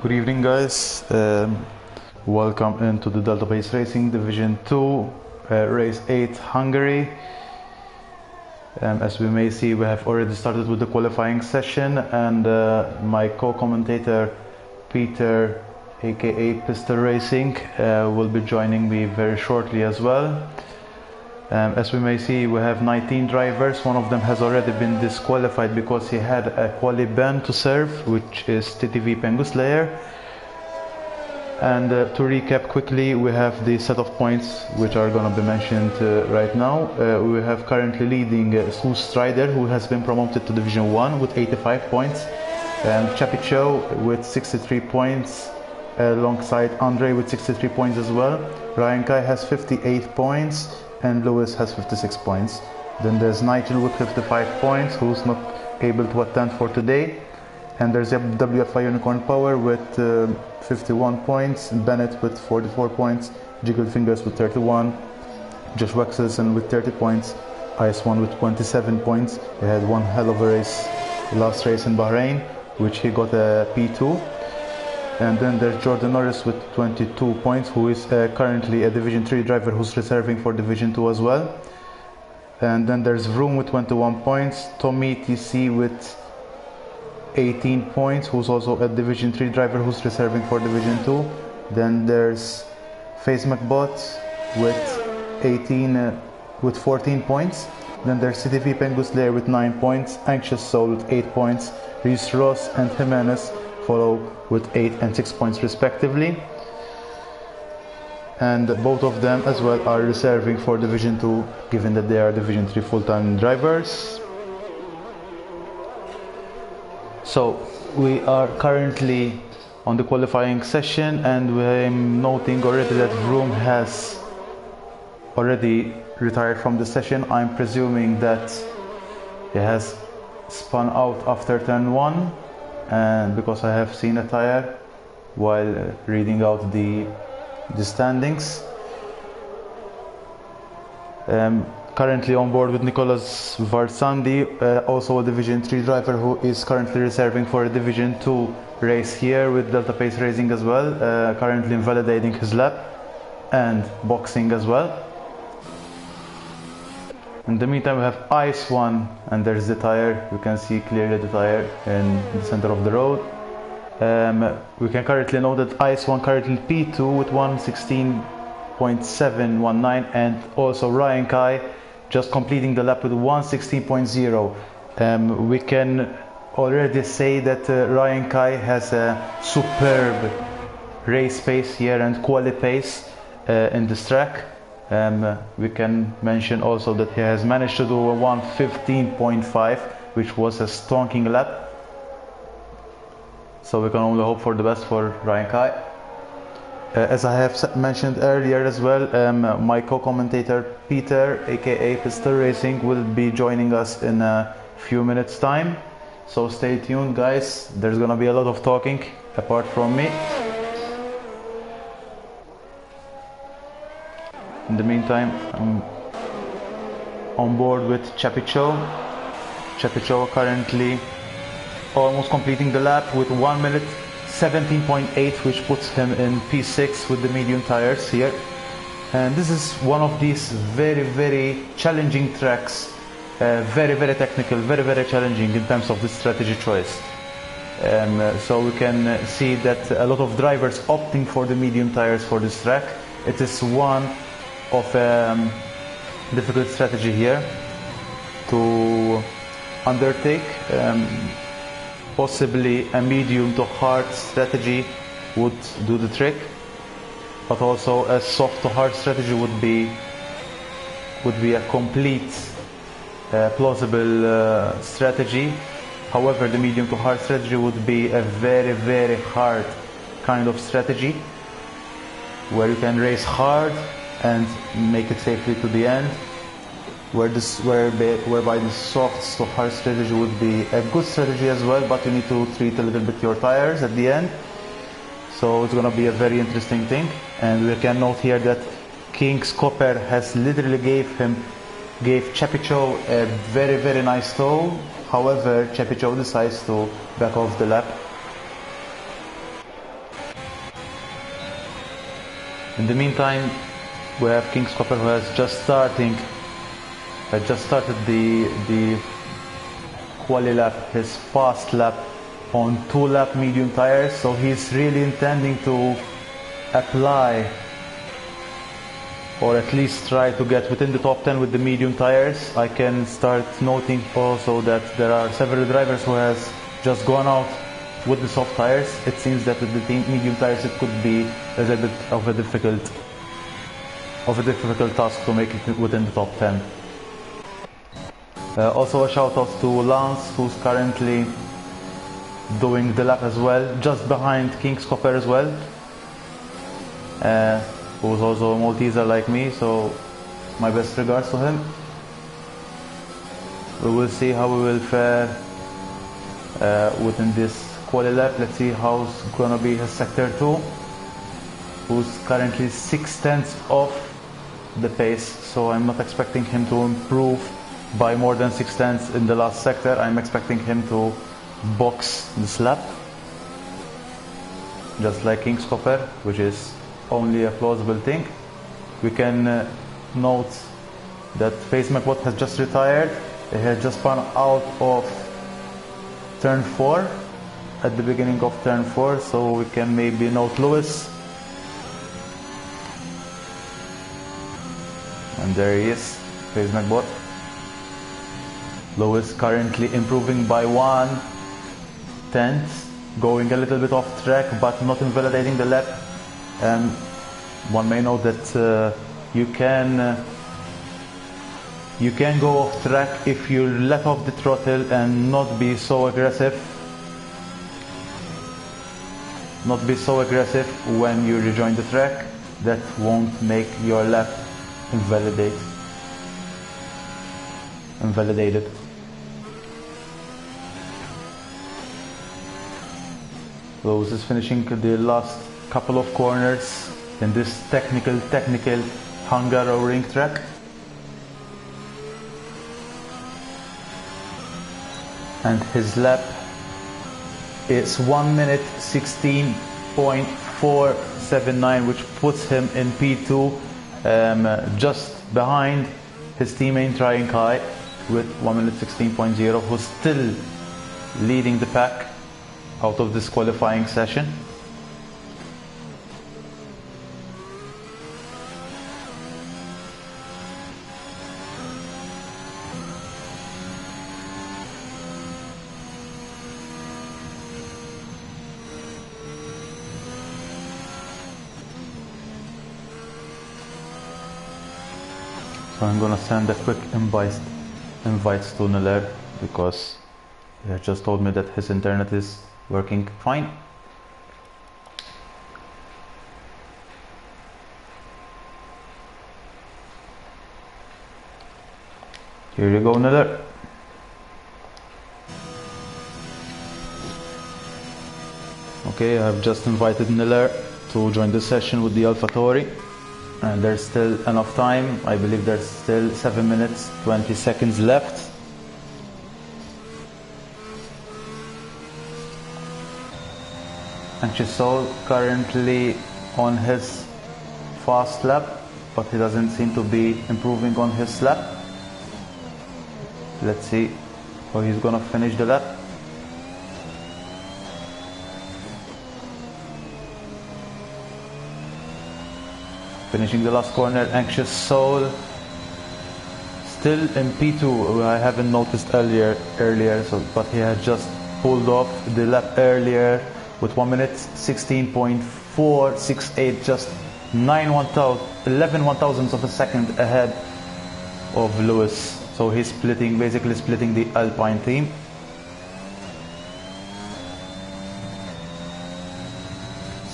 Good evening, guys. Welcome into the Delta Base Racing Division 2, Race 8, Hungary. As we may see, we have already started with the qualifying session, and my co-commentator Peter, aka Pistol Racing, will be joining me very shortly as well. As we may see, we have 19 drivers. One of them has already been disqualified because he had a quali ban to serve, which is TTV Pengu Slayer. And to recap quickly, we have the set of points which are going to be mentioned right now. We have currently leading Smooth Strider, who has been promoted to Division 1 with 85 points, and Chapicho with 63 points, alongside Andre with 63 points as well. Ryan Kai has 58 points, and Lewis has 56 points. Then there's Nigel with 55 points, who's not able to attend for today. And there's WFI Unicorn Power with 51 points, Bennett with 44 points, Jiggle Fingers with 31, Josh Wexelson with 30 points, Ice1 with 27 points. He had one hell of a race, last race in Bahrain, which he got a P2. And then there's Jordan Norris with 22 points, who is currently a Division 3 driver who's reserving for Division 2 as well. And then there's Vroom with 21 points, Tommy TC with 18 points, who's also a Division 3 driver who's reserving for Division 2. Then there's FaZe McBot with 14 points. Then there's CTV Pengu Slayer with 9 points, Anxious Soul with 8 points, Reese Ross and Jimenez follow with 8 and 6 points respectively. And both of them as well are reserving for Division 2, given that they are Division 3 full-time drivers. So we are currently on the qualifying session, and I'm noting already that Vroom has already retired from the session. I'm presuming that he has spun out after turn 1, and because I have seen a tire while reading out the standings. Currently on board with Nicolas Varsandi, also a Division 3 driver who is currently reserving for a Division 2 race here with Delta Pace Racing as well, currently invalidating his lap and boxing as well. In the meantime, we have Ice1, and there's the tire. You can see clearly the tire in the center of the road. We can currently know that Ice1 currently P2 with 116.719, and also Ryan Kai just completing the lap with 116.0. We can already say that Ryan Kai has a superb race pace here and quali pace in this track. We can mention also that he has managed to do a 1:15.5, which was a stonking lap. So we can only hope for the best for Ryan Kai. As I have mentioned earlier as well, my co-commentator Peter, aka Pistol Racing, will be joining us in a few minutes time. So stay tuned, guys. There's gonna be a lot of talking apart from me. In the meantime, I'm on board with Chapicho. Chapicho currently almost completing the lap with 1 minute 17.8, which puts him in P6 with the medium tires here. And this is one of these very challenging tracks, very technical, very challenging in terms of the strategy choice. So we can see that a lot of drivers opting for the medium tires for this track. It is one of difficult strategy here to undertake. Possibly a medium to hard strategy would do the trick, but also a soft to hard strategy would be a complete plausible strategy. However, the medium to hard strategy would be a very hard kind of strategy, where you can race hard and make it safely to the end, whereby the soft to hard strategy would be a good strategy as well, but you need to treat a little bit your tires at the end. So it's gonna be a very interesting thing. And we can note here that King's Copper has literally gave Chapicho a very nice tow. However, Chapicho decides to back off the lap. In the meantime, we have King's-Copper who has just started the quali lap, his fast lap on 2-lap medium tires, so he's really intending to apply or at least try to get within the top 10 with the medium tires. I can start noting also that there are several drivers who has just gone out with the soft tires. It seems that with the medium tires it could be a little bit of a difficult task to make it within the top 10. Also a shout out to Lance, who's currently doing the lap as well, just behind King's-Copper as well, who's also a Malteser like me, so my best regards to him. We will see how we will fare within this quali lap. Let's see how's gonna be his sector 2, who's currently 6/10 off the pace, so I'm not expecting him to improve by more than 6/10 in the last sector. I'm expecting him to box this lap, just like King's-Copper, which is only a plausible thing. We can note that Face McBot has just retired. He had just spun out of turn 4 at the beginning of turn 4, so we can maybe note Lewis. And there he is, Face McBot. Lewis currently improving by 1/10, going a little bit off track but not invalidating the lap. One may note that you can go off track if you let off the throttle and not be so aggressive. Not be so aggressive when you rejoin the track. That won't make your lap invalidated. Lewis is finishing the last couple of corners in this technical Hungary track. And his lap is 1 minute 16.479, which puts him in P2, just behind his teammate Trying High with 1 minute 16.0, who's still leading the pack out of this qualifying session. So I'm gonna send a quick invites to Niller, because he has just told me that his internet is working fine. Here you go, Niller. Okay, I've just invited Niller to join the session with the AlphaTauri, and there's still enough time. I believe there's still 7 minutes 20 seconds left. Anxious Soul currently on his fast lap, but he doesn't seem to be improving on his lap. Let's see how he's gonna finish the lap. Finishing the last corner, Anxious Soul still in P2. I haven't noticed earlier, but he had just pulled off the lap earlier with 1 minute 16.468, just 11 one-thousandths of a second ahead of Lewis. So he's basically splitting the Alpine team.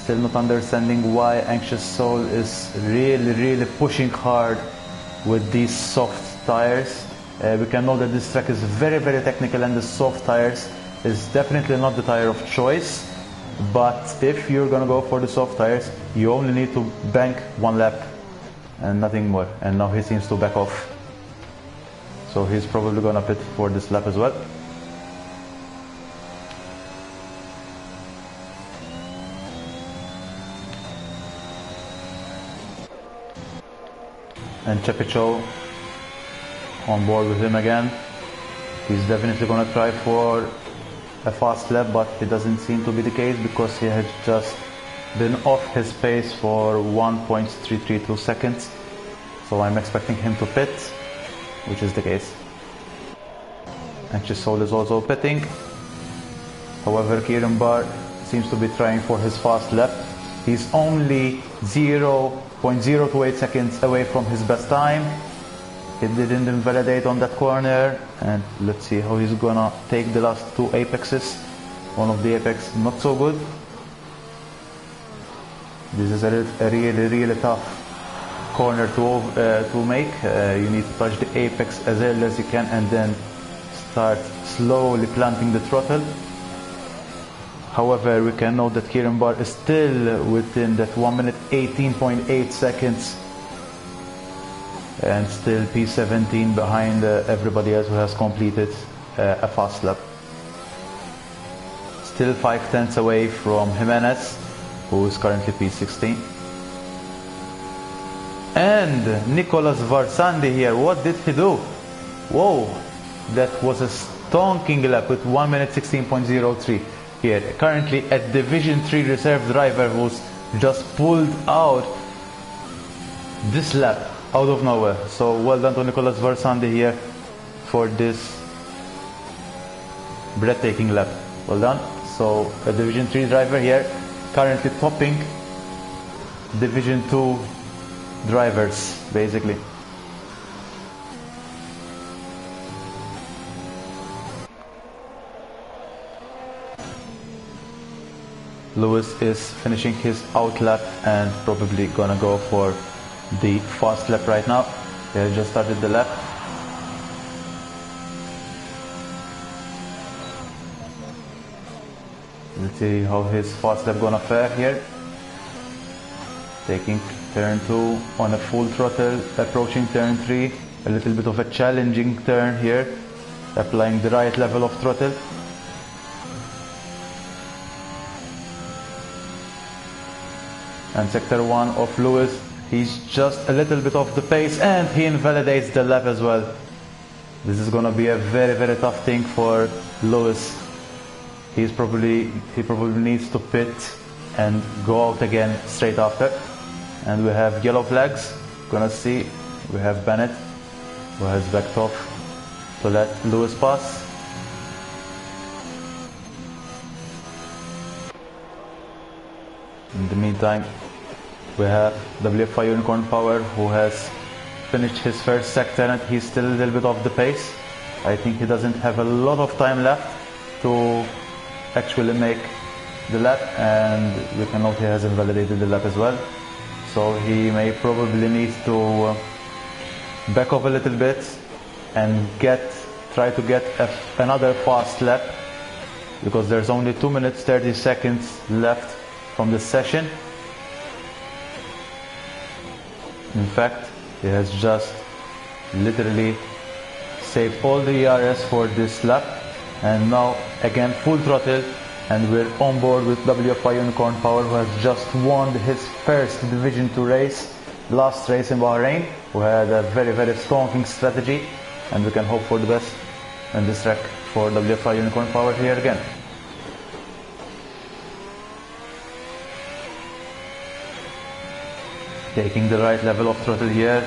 Still not understanding why Anxious Soul is really pushing hard with these soft tires. We can know that this track is very technical, and the soft tires is definitely not the tire of choice. But if you're gonna go for the soft tires, you only need to bank 1 lap and nothing more. And now he seems to back off, so he's probably gonna pit for this lap as well. And Chepicho on board with him again. He's definitely gonna try for a fast lap, but it doesn't seem to be the case because he has just been off his pace for 1.332 seconds. So I'm expecting him to pit, which is the case. Anxious Soul is also pitting. However, Kieran Barr seems to be trying for his fast lap. He's only 0.028 seconds away from his best time. He didn't invalidate on that corner, and let's see how he's gonna take the last two apexes. One of the apex not so good. This is a really tough corner to make. You need to touch the apex as early as you can and then start slowly planting the throttle. However, we can note that Kieran Barr is still within that 1 minute 18.8 seconds and still P17 behind everybody else who has completed a fast lap. Still 5/10 away from Jimenez, who is currently P16. And Nicolas Varsandi here, what did he do? Whoa, that was a stonking lap with 1 minute 16.03 here. Currently a Division 3 reserve driver who's just pulled out this lap out of nowhere. So well done to Nicolas Varsandi here for this breathtaking lap. Well done. So a Division 3 driver here currently topping Division 2 drivers basically. Lewis is finishing his out lap and probably gonna go for the fast lap right now. He has just started the lap. Let's see how his fast lap gonna fare here. Taking turn 2 on a full throttle, approaching turn 3, a little bit of a challenging turn here, applying the right level of throttle. And sector 1 of Lewis, he's just a little bit off the pace and he invalidates the lap as well. This is gonna be a very tough thing for Lewis. He probably needs to pit and go out again straight after. And we have yellow flags. Gonna see, we have Bennett who has backed off to let Lewis pass. In the meantime, we have WFI Unicorn Power who has finished his first sector and he's still a little bit off the pace. I think he doesn't have a lot of time left to actually make the lap, and we can note he has invalidated the lap as well. So he may probably need to back off a little bit and try to get another fast lap, because there's only 2 minutes 30 seconds left from the session. In fact, he has just literally saved all the ERS for this lap, and now again full throttle, and we're on board with WFI Unicorn Power, who has just won his first Division 2 race, last race in Bahrain, who had a very stonking strategy, and we can hope for the best in this track for WFI Unicorn Power here again. Taking the right level of throttle here,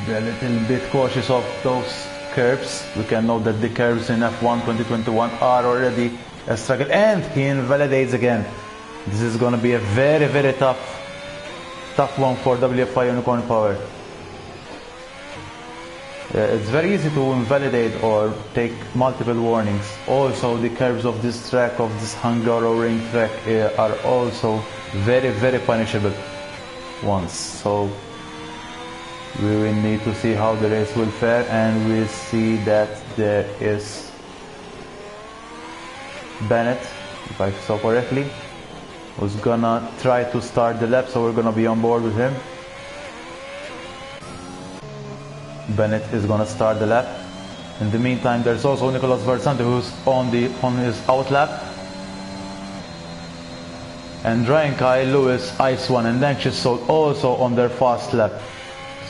a little bit cautious of those curves. We can note that the curves in F1 2021 are already a struggle, and he invalidates again. This is going to be a very tough one for WFI Unicorn Power. It's very easy to invalidate or take multiple warnings. Also, the curves of this track, of this Hungaroring track, are also very punishable ones. So we will need to see how the race will fare, and we'll see that there is Bennett, if I saw correctly, who's gonna try to start the lap, so we're gonna be on board with him. Bennett is gonna start the lap. In the meantime, there's also Nicolas Varsandi, who's on his out lap. And Ryan Kyle, Lewis, Ice One and Anxious Soul also on their fast lap.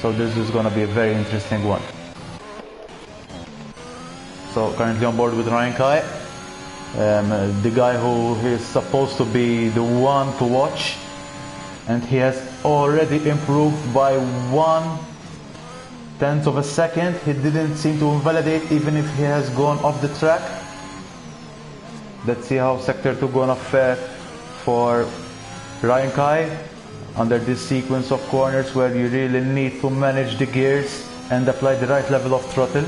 So this is gonna be a very interesting one. So currently on board with Ryan Kai, the guy who is supposed to be the one to watch, and he has already improved by 1/10 of a second. He didn't seem to invalidate even if he has gone off the track. Let's see how sector 2 gonna fare for Ryan Kai under this sequence of corners where you really need to manage the gears and apply the right level of throttle.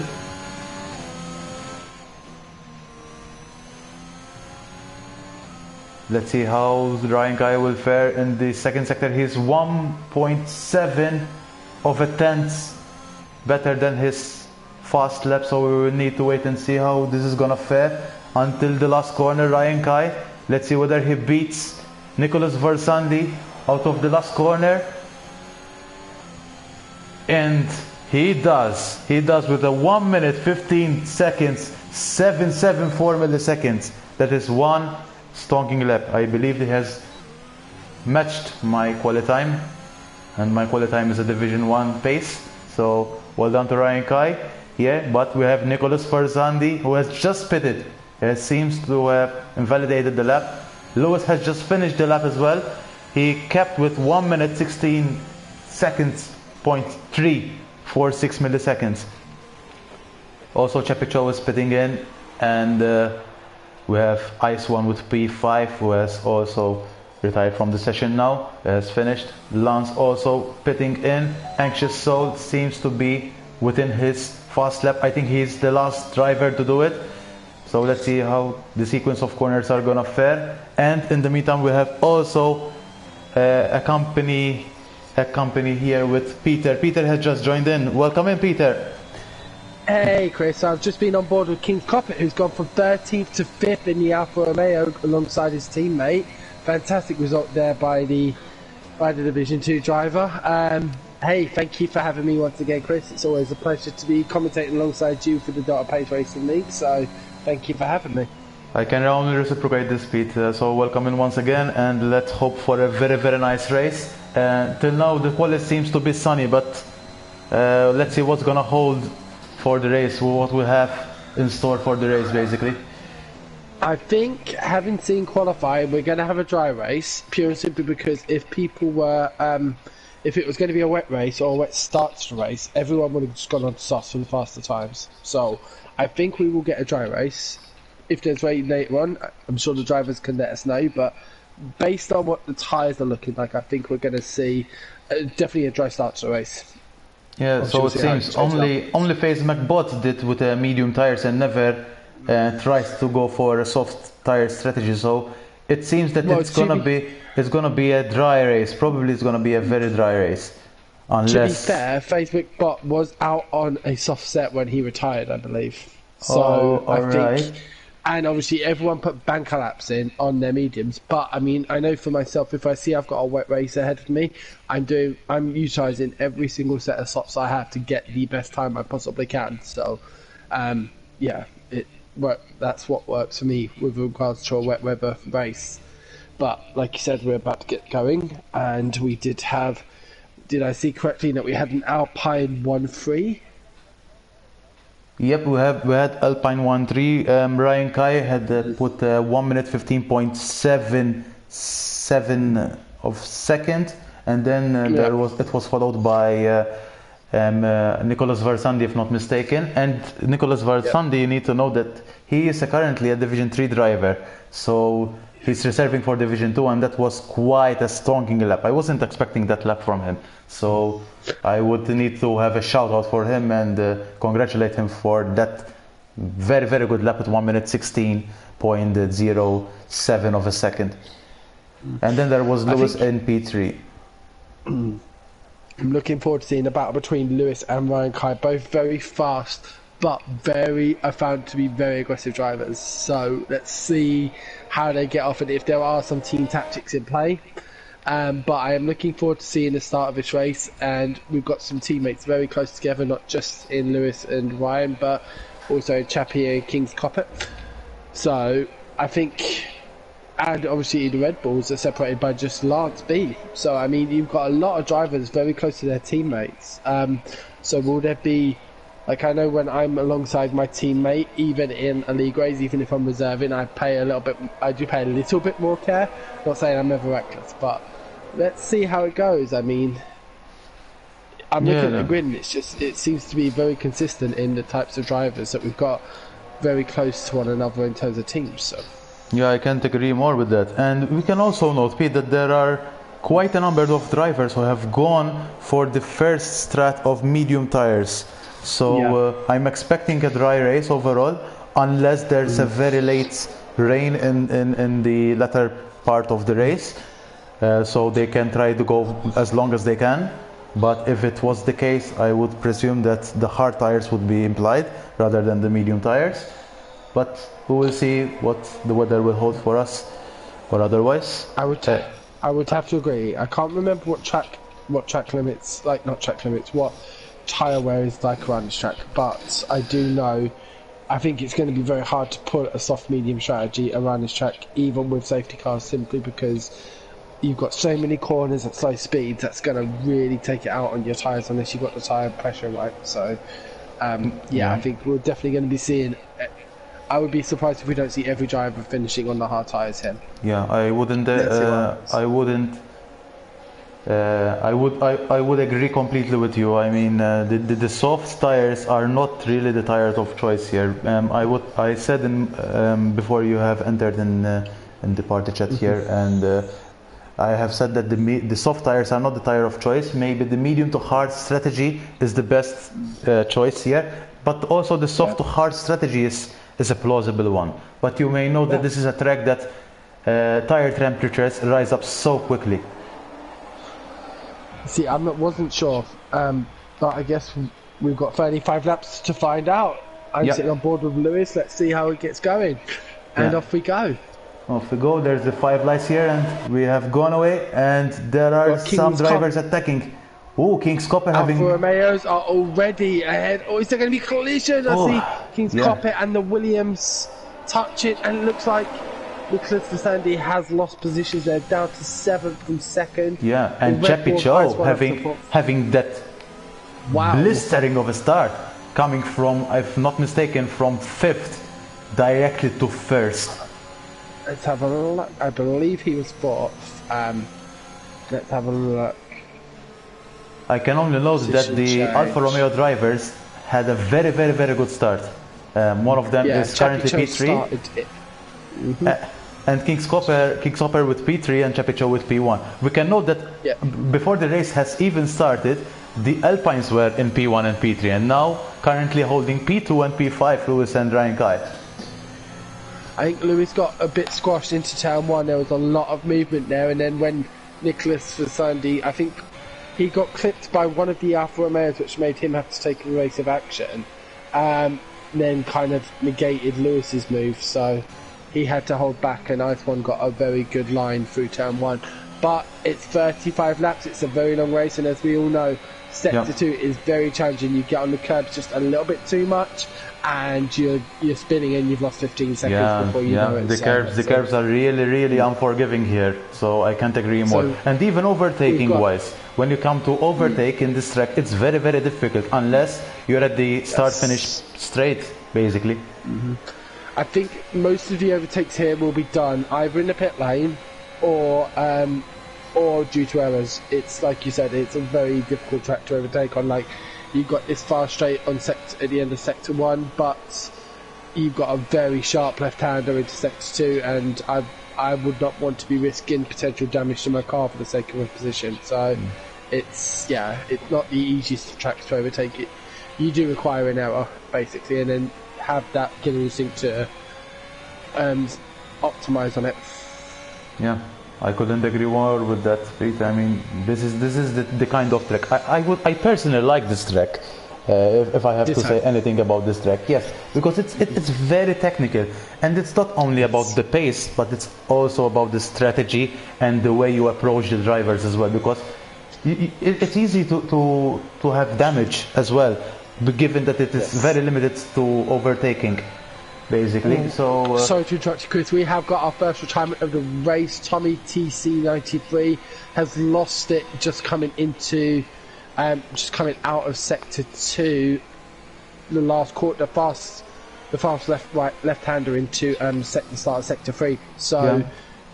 Let's see how Ryan Kai will fare in the second sector. He's 1.7 of a tenth better than his fast lap, so we will need to wait and see how this is gonna fare until the last corner. Ryan Kai, let's see whether he beats Nicholas Versandi out of the last corner, and he does with a 1 minute 15 seconds 774 milliseconds. That is one stonking lap. I believe he has matched my quali time, and my quali time is a Division 1 pace, so well done to Ryan Kai. Yeah, but we have Nicholas Versandi who has just pitted. He seems to have invalidated the lap. Lewis has just finished the lap as well. He kept with 1 minute 16 seconds .346 milliseconds. Also Chepicho is pitting in, and we have Ice One with P5 who has also retired from the session now, has finished. Lance also pitting in. Anxious Soul seems to be within his fast lap. I think he's the last driver to do it. So let's see how the sequence of corners are gonna fare. And in the meantime we have also a company here with Peter. Peter has just joined in. Welcome in, Peter. Hey Chris, I've just been on board with King's Coppet, who's gone from 13th to 5th in the Alfa Romeo alongside his teammate. Fantastic result there by the Division 2 driver. Hey, thank you for having me once again, Chris. It's always a pleasure to be commentating alongside you for the Data Page Racing League, so thank you for having me. I can only reciprocate this, Pete. So welcome in once again, and let's hope for a very, very nice race. Till now the quality seems to be sunny, but let's see what's gonna hold for the race, what we have in store for the race basically. I think, having seen qualifying, we're going to have a dry race, pure and simply because if people were, if it was going to be a wet race or a wet start to the race, everyone would have just gone on to softs for the faster times. So I think we will get a dry race. If there's rain later on, I'm sure the drivers can let us know, but based on what the tyres are looking like, I think we're going to see definitely a dry start to the race. Yeah, so it seems only FaZe McBot did with medium tires and never tries to go for a soft tire strategy. So it seems that it's gonna be a dry race. Probably it's gonna be a very dry race. Unless, to be fair, FaZe McBot was out on a soft set when he retired, I believe. So I think. And obviously everyone put banker laps in on their mediums, but I mean, I know for myself, if I see I've got a wet race ahead of me, I'm utilising every single set of softs I have to get the best time I possibly can. So yeah, that's what works for me with regards to a wet weather race. But like you said, we're about to get going, and we did I see correctly that we had an Alpine 1-3? Yep, we had Alpine 1-3. Ryan Kai had put 1 minute 15.77 of second, and then it was followed by Nicholas Versandi, if not mistaken. And Nicholas Versandi, you need to know that he is currently a Division 3 driver, so he's reserving for Division 2, and that was quite a stonking lap. I wasn't expecting that lap from him, so I would need to have a shout out for him and congratulate him for that very, very good lap at 1 minute 16.07 of a second. And then there was Lewis in P3. I'm looking forward to seeing the battle between Lewis and Ryan Kai, both very fast, but I found to be very aggressive drivers. So let's see how they get off and if there are some team tactics in play. But I am looking forward to seeing the start of this race, and we've got some teammates very close together, not just in Lewis and Ryan, but also Chappie and King's Coppet. So I think And obviously the Red Bulls are separated by just Lance B. So I mean, you've got a lot of drivers very close to their teammates. So will there be, like, I know when I'm alongside my teammate, even in a league race, even if I'm reserving, I do pay a little bit more care. Not saying I'm ever reckless, but let's see how it goes. I mean, I'm looking at Grin. It seems to be very consistent in the types of drivers that we've got, very close to one another in terms of teams. So. Yeah, I can't agree more with that. And we can also note, Pete, that there are quite a number of drivers who have gone for the first strat of medium tires. So I'm expecting a dry race overall, unless there's a very late rain in the latter part of the race. So they can try to go as long as they can. But if it was the case, I would presume that the hard tires would be implied rather than the medium tires. But we will see what the weather will hold for us, or otherwise. I would have to agree. I can't remember what track limits, like not track limits, what tyre wear is like around this track. But I do know, I think it's going to be very hard to put a soft medium strategy around this track, even with safety cars, simply because you've got so many corners at slow speeds. That's going to really take it out on your tyres unless you've got the tyre pressure right. So I think we're definitely going to be seeing. I would be surprised if we don't see every driver finishing on the hard tyres here. Yeah, I wouldn't. I would agree completely with you. I mean, the soft tires are not really the tires of choice here. I said before you have entered in the party chat here, and I have said that the soft tires are not the tire of choice. Maybe the medium to hard strategy is the best choice here, but also the soft to hard strategy is a plausible one. But you may know that this is a track that tire temperatures rise up so quickly. See, I wasn't sure, but I guess we've got 35 laps to find out. I'm sitting on board with Lewis. Let's see how it gets going, and off we go. Off we go. There's the 5 lights here, and we have gone away, and there are some drivers attacking. Oh, King's Copper having... Alfa Romeos are already ahead. Oh, is there going to be collision? I see King's Copper and the Williams touch it, and it looks like Nicholas Sandy has lost positions. They're down to 7th from 2nd. Yeah, and Chapicho having that blistering of a start, coming from, if not mistaken, from 5th directly to 1st. Let's have a look. I believe he was 4th. Let's have a look. I can only note that the Alfa Romeo drivers had a very, very, very good start. One of them is currently P3. And King's Copper with P3 and Chapicho with P1. We can note that before the race has even started, the Alpines were in P1 and P3, and now currently holding P2 and P5, Lewis and Ryan Kai. I think Lewis got a bit squashed into turn 1. There was a lot of movement there, and then when Nicholas Sandy, I think he got clipped by one of the Alfa Romeos, which made him have to take a evasive action, then kind of negated Lewis's move, so he had to hold back, and Ice1 got a very good line through turn 1. But it's 35 laps, it's a very long race, and as we all know, Sector 2 is very challenging. You get on the curbs just a little bit too much, and you're spinning and you've lost 15 seconds before you know it. The curbs are really, really unforgiving here, so I can't agree more. And even overtaking wise, when you come to overtake in this track, it's very, very difficult unless you're at the start-finish straight, basically. I think most of the overtakes here will be done either in the pit lane or due to errors. It's like you said, it's a very difficult track to overtake on. Like, you've got this fast straight on at the end of sector 1, but you've got a very sharp left-hander into sector 2, and I would not want to be risking potential damage to my car for the sake of a position. So it's not the easiest track to overtake. It you do require an error basically, and then have that killer instinct to optimize on it. Yeah, I couldn't agree more with that, Pete. I mean, this is the kind of track I personally like this track. If I have to say anything about this track, yes, because it's very technical, and it's not only about the pace, but it's also about the strategy and the way you approach the drivers as well. Because it's easy to have damage as well, given that it is very limited to overtaking. basically. So sorry to interrupt you, Chris. We have got our first retirement of the race. Tommy TC93 has lost it just coming out of sector 2. The last quarter, the fast left-hander into the start of sector 3. So,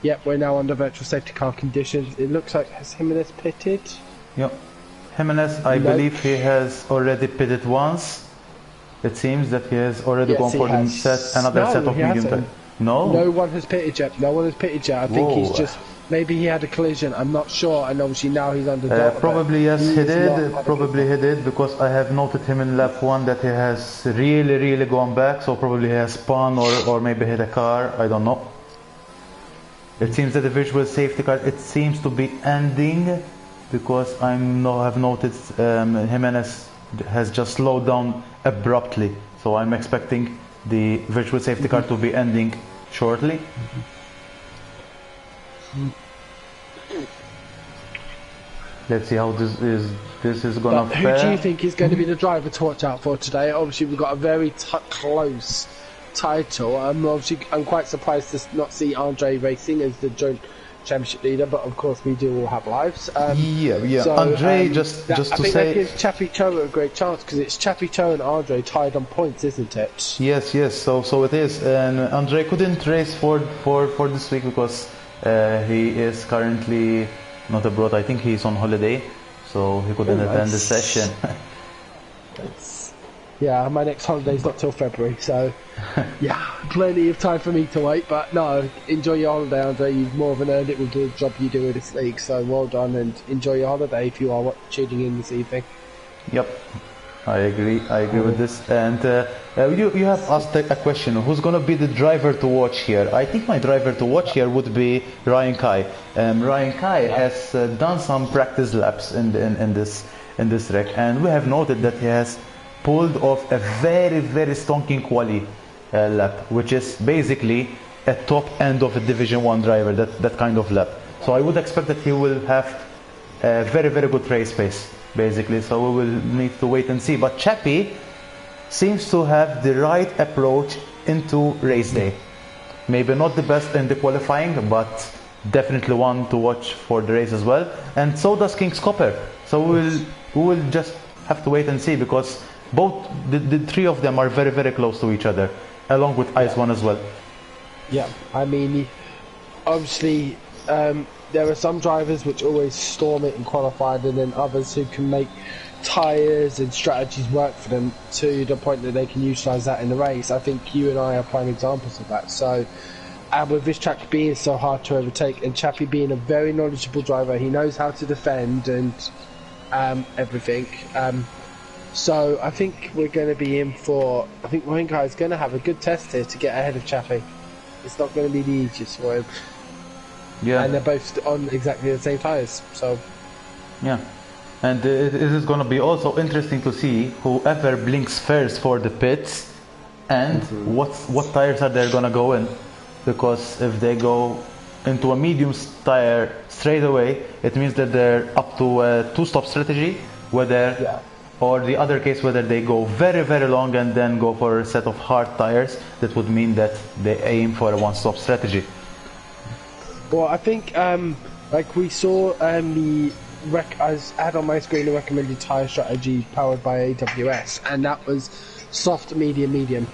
yeah, we're now under virtual safety car conditions. It looks like, has Jimenez pitted? Yep. Jimenez, I believe he has already pitted once. It seems that he has already gone for another set of medium tires. No one has pitted yet. No one has pitted yet. I think he's just, maybe he had a collision, I'm not sure, and obviously now he's under probably yes, he did, because I have noted him in lap 1 that he has really gone back, so probably he has spun or maybe hit a car, I don't know. It seems that the visual safety car, it seems to be ending, because I have noticed Jimenez has just slowed down abruptly, so I'm expecting the virtual safety car to be ending shortly. Let's see how this is gonna fare. Who do you think is going to be the driver to watch out for today? Obviously we've got a very close title. I'm quite surprised to not see Andre racing as the joint championship leader, but of course we do all have lives. Yeah. So, Andre, just to say, that gives Chappie Cho a great chance, because it's Chappie Cho and Andre tied on points, isn't it? Yes. So it is, and Andre couldn't race for this week because he is currently not abroad. I think he's on holiday, so he couldn't attend the session. Yeah, my next holiday's not till February, so yeah, plenty of time for me to wait. But no, enjoy your holiday, Andre. You've more than earned it with the job you do with this league, so well done, and enjoy your holiday if you are tuning in this evening. Yep, I agree with this. And you have asked a question, who's going to be the driver to watch here? I think my driver to watch here would be Ryan Kai. Ryan Kai has done some practice laps in this track, and we have noted that he has pulled off a very stonking quali lap, which is basically a top end of a Division 1 driver, that kind of lap. So I would expect that he will have a very good race pace, basically. So we will need to wait and see. But Chappie seems to have the right approach into race day. Maybe not the best in the qualifying, but definitely one to watch for the race as well. And so does King's Copper. So we will just have to wait and see, because both the three of them are very close to each other, along with Ice One as well. Yeah, I mean, obviously there are some drivers which always storm it in qualifying, and then others who can make tyres and strategies work for them to the point that they can utilise that in the race. I think you and I are prime examples of that. So, and with this track being so hard to overtake, and Chappie being a very knowledgeable driver, he knows how to defend and everything. So I think we're going to be in for, I think Mohinkai is going to have a good test here to get ahead of Chappie. It's not going to be the easiest for him. Yeah. And they're both on exactly the same tyres, so. Yeah. And it is going to be also interesting to see whoever blinks first for the pits and what tyres are they going to go in. Because if they go into a medium tyre straight away, it means that they're up to a two-stop strategy, whether or the other case, whether they go very long and then go for a set of hard tires, that would mean that they aim for a one-stop strategy. Well, I think like we saw I had on my screen the recommended tyre strategy powered by AWS, and that was soft, medium.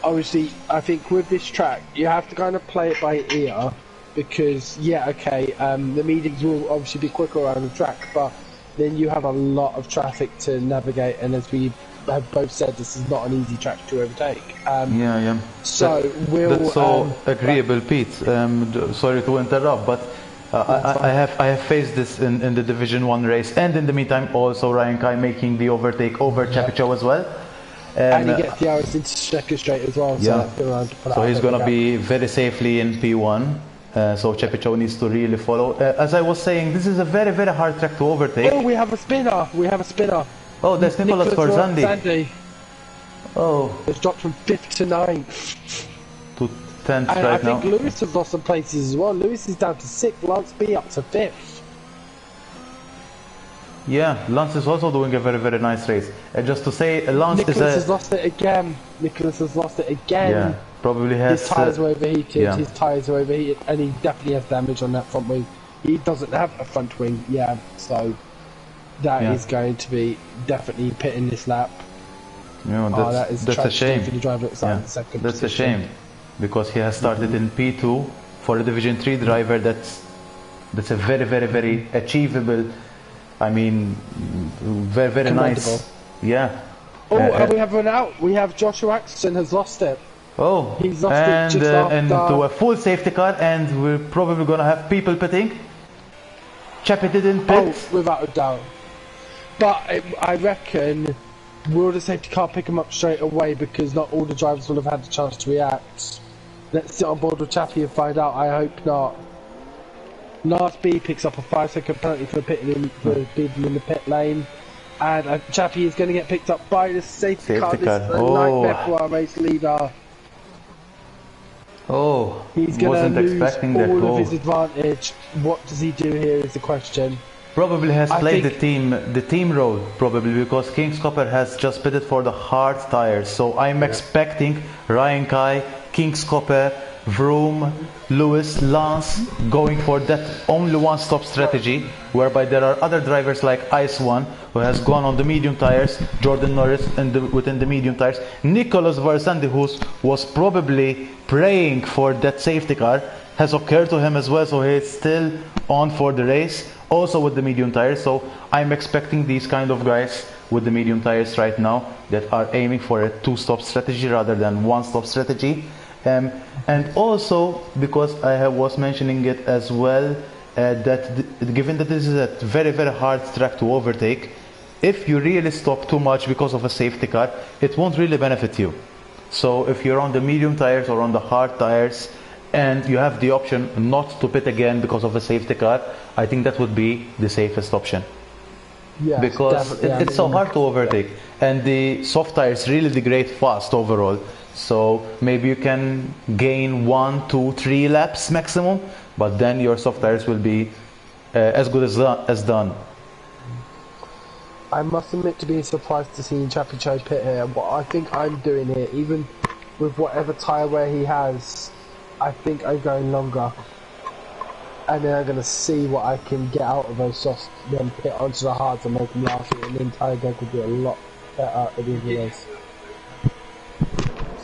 Obviously, I think with this track, you have to kind of play it by ear, because the mediums will obviously be quicker around the track, but then you have a lot of traffic to navigate, and as we have both said, this is not an easy track to overtake. So that's so agreeable, Pete. Sorry to interrupt, but I have faced this in the Division 1 race, and in the meantime also Ryan Kai making the overtake over Chappie Cho as well. And he gets the hours into second straight as well. So he's going to be very safely in P1. So Chappie Cho needs to really follow. As I was saying, this is a very hard track to overtake. Oh, we have a spinner. Oh, that's Nicholas Forzandi. Oh. It's dropped from 5th to 9th. To 10th right now. I think Lewis has lost some places as well. Lewis is down to 6th, Lance B up to 5th. Yeah, Lance is also doing a very nice race. Just to say, Lance Nicholas has lost it again. Yeah. Probably has... His tyres were overheated, yeah. his tyres are overheated, and he definitely has damage on that front wing. He doesn't have a front wing, so that is going to be definitely pitting this lap. That's a shame. For the driver at the second that's position. a shame, because he has started in P2 for a Division 3 driver. That's a very, very, very achievable. I mean, very, very nice. Yeah. Oh, and we have run out. We have Joshua Axton has lost it. Oh, he's lost it just after... and to a full safety car, and we're probably gonna have people pitting. Chappie didn't pit. Oh, without a doubt. But I reckon will the safety car pick him up straight away, because not all the drivers will have had the chance to react. Let's sit on board with Chappie and find out. I hope not. Lars B picks up a 5-second penalty for being in the pit lane. And Chappie is going to get picked up by the safety car. This is a nightmare for our race leader. Oh, he's going to lose all of his advantage. What does he do here is the question. Probably has played the team role, probably, because King's Copper has just pitted for the hard tires. So I'm expecting Ryan Kai, King's Copper, Vroom, Lewis, Lance going for that only one-stop strategy, whereby there are other drivers like Ice One who has gone on the medium tires, Jordan Norris within the medium tires, Nicholas Varsandi, who was probably praying for that safety car, has occurred to him as well, so he's still on for the race, also with the medium tires. So I'm expecting these kind of guys with the medium tires right now that are aiming for a two-stop strategy rather than one-stop strategy. And also, because I was mentioning it as well, that given that this is a very, very hard track to overtake, if you really stop too much because of a safety car, it won't really benefit you. So if you're on the medium tires or on the hard tires and you have the option not to pit again because of a safety car, I think that would be the safest option. Yeah, because it's so hard to overtake, and the soft tires really degrade fast overall. So maybe you can gain 1, 2, 3 laps maximum, but then your soft tires will be as good as done. I must admit to being surprised to see Chappie Cho pit here. What I think I'm doing here, even with whatever tyre wear he has, I think I'm going longer. And then I'm going to see what I can get out of those softs, then pit onto the hards and make them last, and then tyre deg will be a lot better at the end of the race.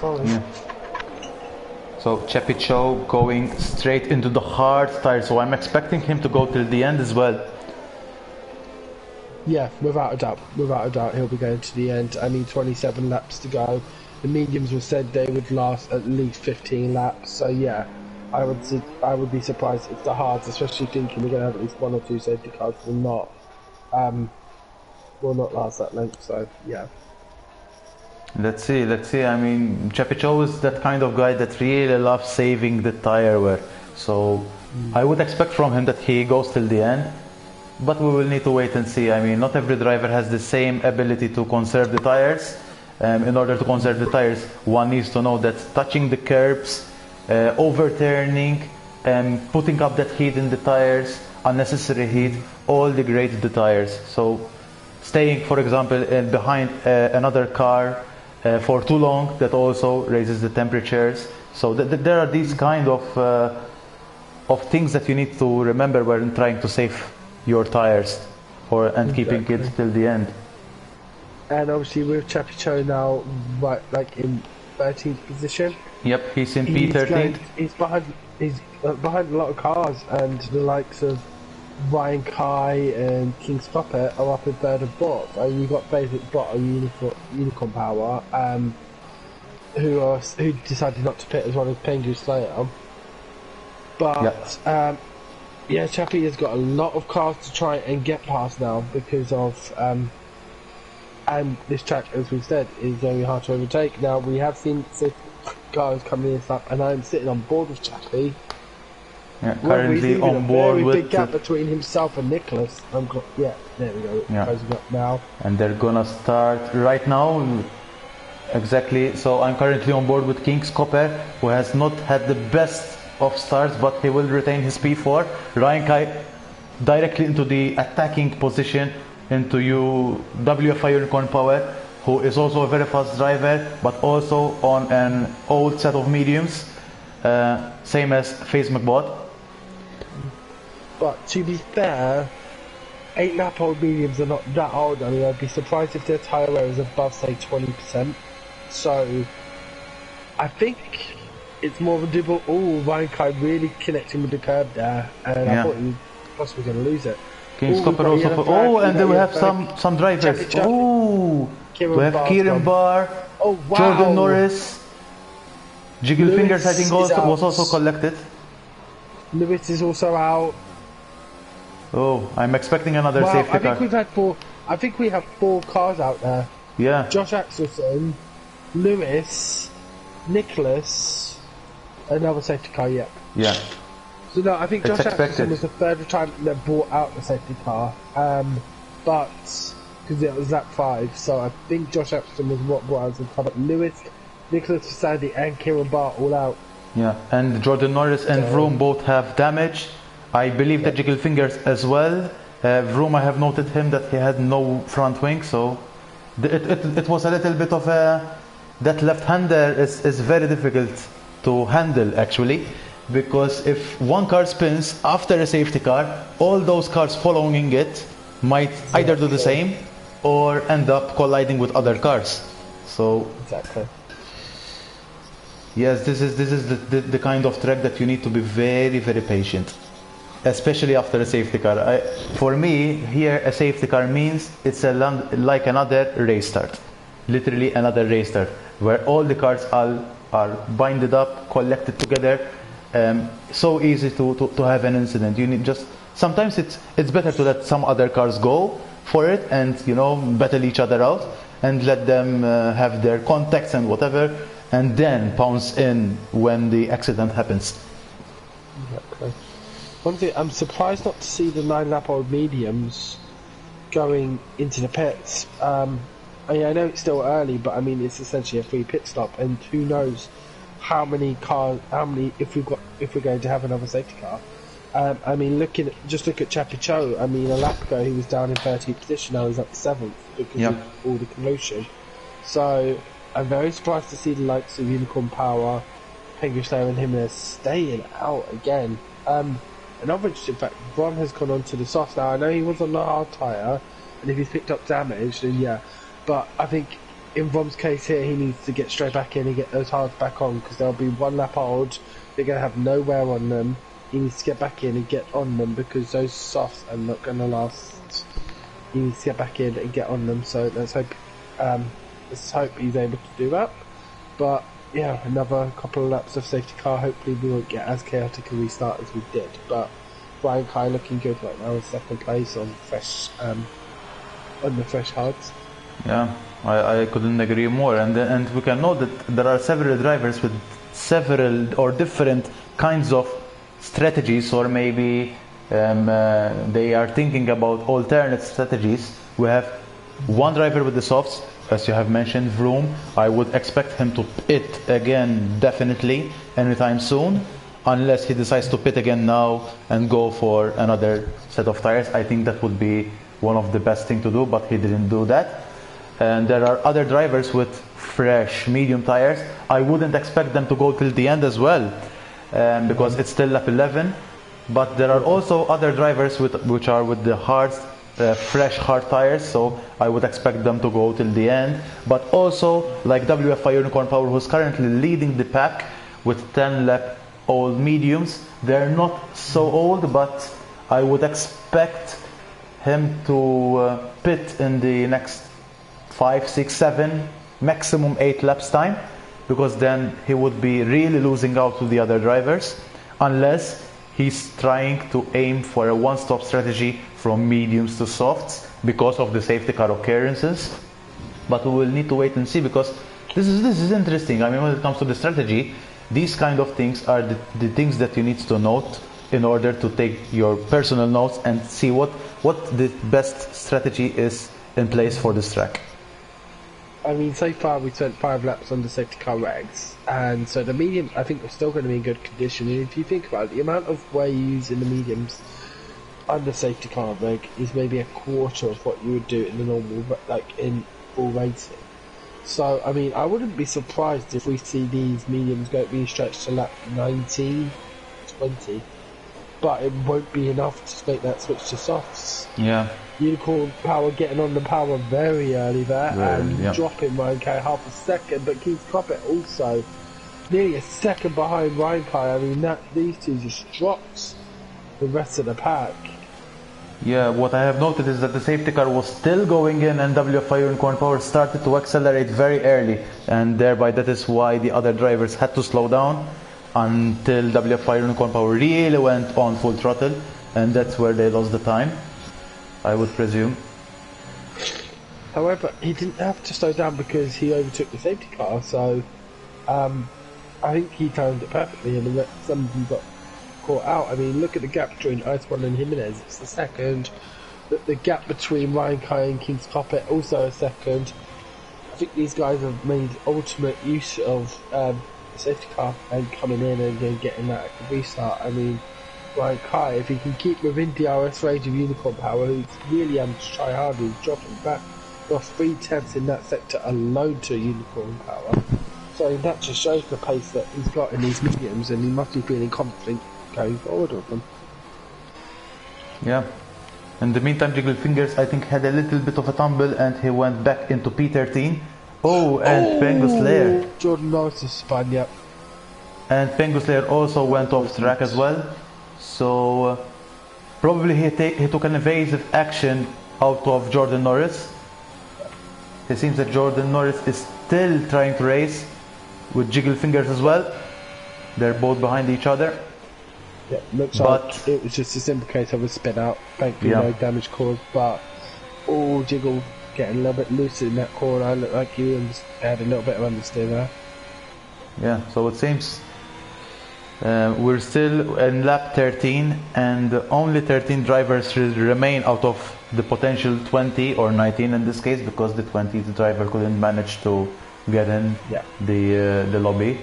Sorry. Yeah. So Chappie Cho going straight into the hard tire, so I'm expecting him to go till the end as well. Yeah, without a doubt he'll be going to the end. I mean, 27 laps to go. The mediums were said they would last at least 15 laps, so yeah, I would be surprised if the hards, especially thinking we're going to have at least 1 or 2 safety cars, will not last that length. So yeah. Let's see. I mean, Chappie Cho is that kind of guy that really loves saving the tire wear. So I would expect from him that he goes till the end. But we will need to wait and see. I mean, not every driver has the same ability to conserve the tires. In order to conserve the tires, one needs to know that touching the curbs, overturning, putting up that heat in the tires, unnecessary heat, all degrades the tires. So staying, for example, behind another car for too long, that also raises the temperatures. So there are these kind of things that you need to remember when trying to save your tires and keeping it till the end. And obviously with Chappie Cho now, right, like in 13th position. Yep, he's in P13. He's behind a lot of cars, and the likes of Ryan Kai and King's Copper are up in 3rd and 4th. And you've got Basic Bot and Unicorn Power, who decided not to pit as well as Pengu Slayer. But yeah, Chappie has got a lot of cars to try and get past now because of and this track, as we've said, is very hard to overtake. Now we have seen 6 cars coming in this lap, and I'm sitting on board with Chappie. Yeah, currently on board with a big gap between himself and Nicholas. Yeah, there we go. Yeah. Closing up now. And they're gonna start right now. Exactly. So I'm currently on board with King's Copper, who has not had the best of starts, but he will retain his P4. Ryan Kai directly into the attacking position, into WFI Unicorn Power, who is also a very fast driver, but also on an old set of mediums, same as FaZe McBot. But to be fair, 8 lap old mediums are not that old. I mean, I'd be surprised if their tyre wear is above, say, 20%. So, I think it's more of a double. Oh, Ryan Kai really connecting with the curb there, and I thought he was possibly going to lose it. King's Copper also for, and then we have some drivers. Oh, we have Kieran Barr, wow. Jordan Norris, Jiggle Fingers I think was also collected. Lewis is also out. Oh, I'm expecting another safety car. I think we have 4 cars out there. Yeah. Josh Axelson, Lewis, Nicholas, another safety car, yep. Yeah. So no, I think Josh Axelson was the 3rd time that brought out the safety car, but because it was lap 5, so I think Josh Axelson was what brought out the car. But Lewis, Nicholas Sandy, and Kieran Barr all out. Yeah, and Jordan Norris and Vroom both have damage. I believe that Jiggle Fingers as well. Vroom, I have noted him that he had no front wing, so it was a little bit of a... That left-hander is very difficult to handle actually, because if one car spins after a safety car, all those cars following it might either do the same or end up colliding with other cars. So exactly. Yes, this is the kind of track that you need to be very, very patient, especially after a safety car. For me, here a safety car means it's like another race start, literally another race start, where all the cars are binded up, collected together. So easy to have an incident. You need just sometimes it's better to let some other cars go for it and battle each other out and let them have their contacts and whatever, and then pounce in when the accident happens. Exactly. One thing, I'm surprised not to see the 9-lap-old mediums going into the pits. I know it's still early, but I mean it's essentially a free pit stop, and who knows how many if we're going to have another safety car. I mean, look at Chappie Cho. I mean, a lap ago he was down in 13th position, now he's up to 7th because of all the commotion. So I'm very surprised to see the likes of Unicorn Power, Penguin Slayer and him staying out again. Another interesting fact, Ron has gone on to the softs now. I know he was on the hard tyre, and if he's picked up damage, then yeah. But I think in Rom's case here, he needs to get straight back in and get those hards back on, because there'll be 1 lap old. They're going to have no wear on them. He needs to get back in and get on them, because those softs are not going to last. He needs to get back in and get on them. So let's hope he's able to do that. But yeah, another couple of laps of safety car. Hopefully we won't get as chaotic a restart as we did. But Brian Kai looking good right now in 2nd place on the fresh hards. Yeah, I couldn't agree more. And we can note that there are several drivers with several or different kinds of strategies, or maybe they are thinking about alternate strategies. We have one driver with the softs, as you have mentioned, Vroom. I would expect him to pit again definitely anytime soon, unless he decides to pit again now and go for another set of tires. I think that would be one of the best thing to do, but he didn't do that. And there are other drivers with fresh medium tires. I wouldn't expect them to go till the end as well, because it's still lap 11. But there are also other drivers which are with the fresh hard tires, so I would expect them to go till the end. But also like WFI Unicorn Power, who's currently leading the pack with 10 lap old mediums. They're not so old, but I would expect him to pit in the next 5, 6, 7, maximum 8 laps time, because then he would be really losing out to the other drivers, unless he's trying to aim for a one-stop strategy from mediums to softs because of the safety car occurrences. But we will need to wait and see, because this is interesting. I mean, when it comes to the strategy, these kind of things are the things that you need to note in order to take your personal notes and see what the best strategy is in place for this track. I mean, so far we spent 5 laps on the safety car regs, and so the mediums I think are still going to be in good condition. And if you think about it, the amount of wear you use in the mediums under safety car reg is maybe a quarter of what you would do in the normal, like in full racing. So, I mean, I wouldn't be surprised if we see these mediums being stretched to lap 19, 20. But it won't be enough to make that switch to softs. Yeah. Unicorn Power getting on the power very early there and dropping Ryan Kai half a second, but King's Coppet also nearly a second behind Ryan Kai. I mean, these two just dropped the rest of the pack. Yeah, what I have noted is that the safety car was still going in and WFI Unicorn Power started to accelerate very early, and thereby that is why the other drivers had to slow down until WFI Unicorn Power really went on full throttle, and that's where they lost the time, I would presume. However, he didn't have to slow down because he overtook the safety car, so I think he timed it perfectly, and some of them got caught out. I mean, look at the gap between Ice1 and Jimenez, it's the second. The gap between Ryan Kai and King's Coppet, also a second. I think these guys have made ultimate use of the safety car and coming in and then getting that restart. I mean, Ryan Kai, if he can keep within DRS range of Unicorn Power, who's really having to try hard, he's dropping back, lost 3 tenths in that sector alone to Unicorn Power. So that just shows the pace that he's got in these mediums, and he must be feeling confident going forward with them. Yeah. In the meantime, Jiggle Fingers, I think, had a little bit of a tumble and he went back into P13. Oh, and Pengus Lair. Jordan Norris is spun, yep. And Pengus Lair also went off track as well. So probably he took an evasive action out of Jordan Norris. It seems that Jordan Norris is still trying to race with Jiggle Fingers as well. They're both behind each other. Yeah, looks like it was just a simple case of a spin out. Thankfully, no damage caused, but Jiggle getting a little bit loose in that corner. Looked like he had a little bit of understeer there. Yeah, so it seems we're still in lap 13, and only 13 drivers remain out of the potential 20 or 19 in this case, because the 20th driver couldn't manage to get in the lobby.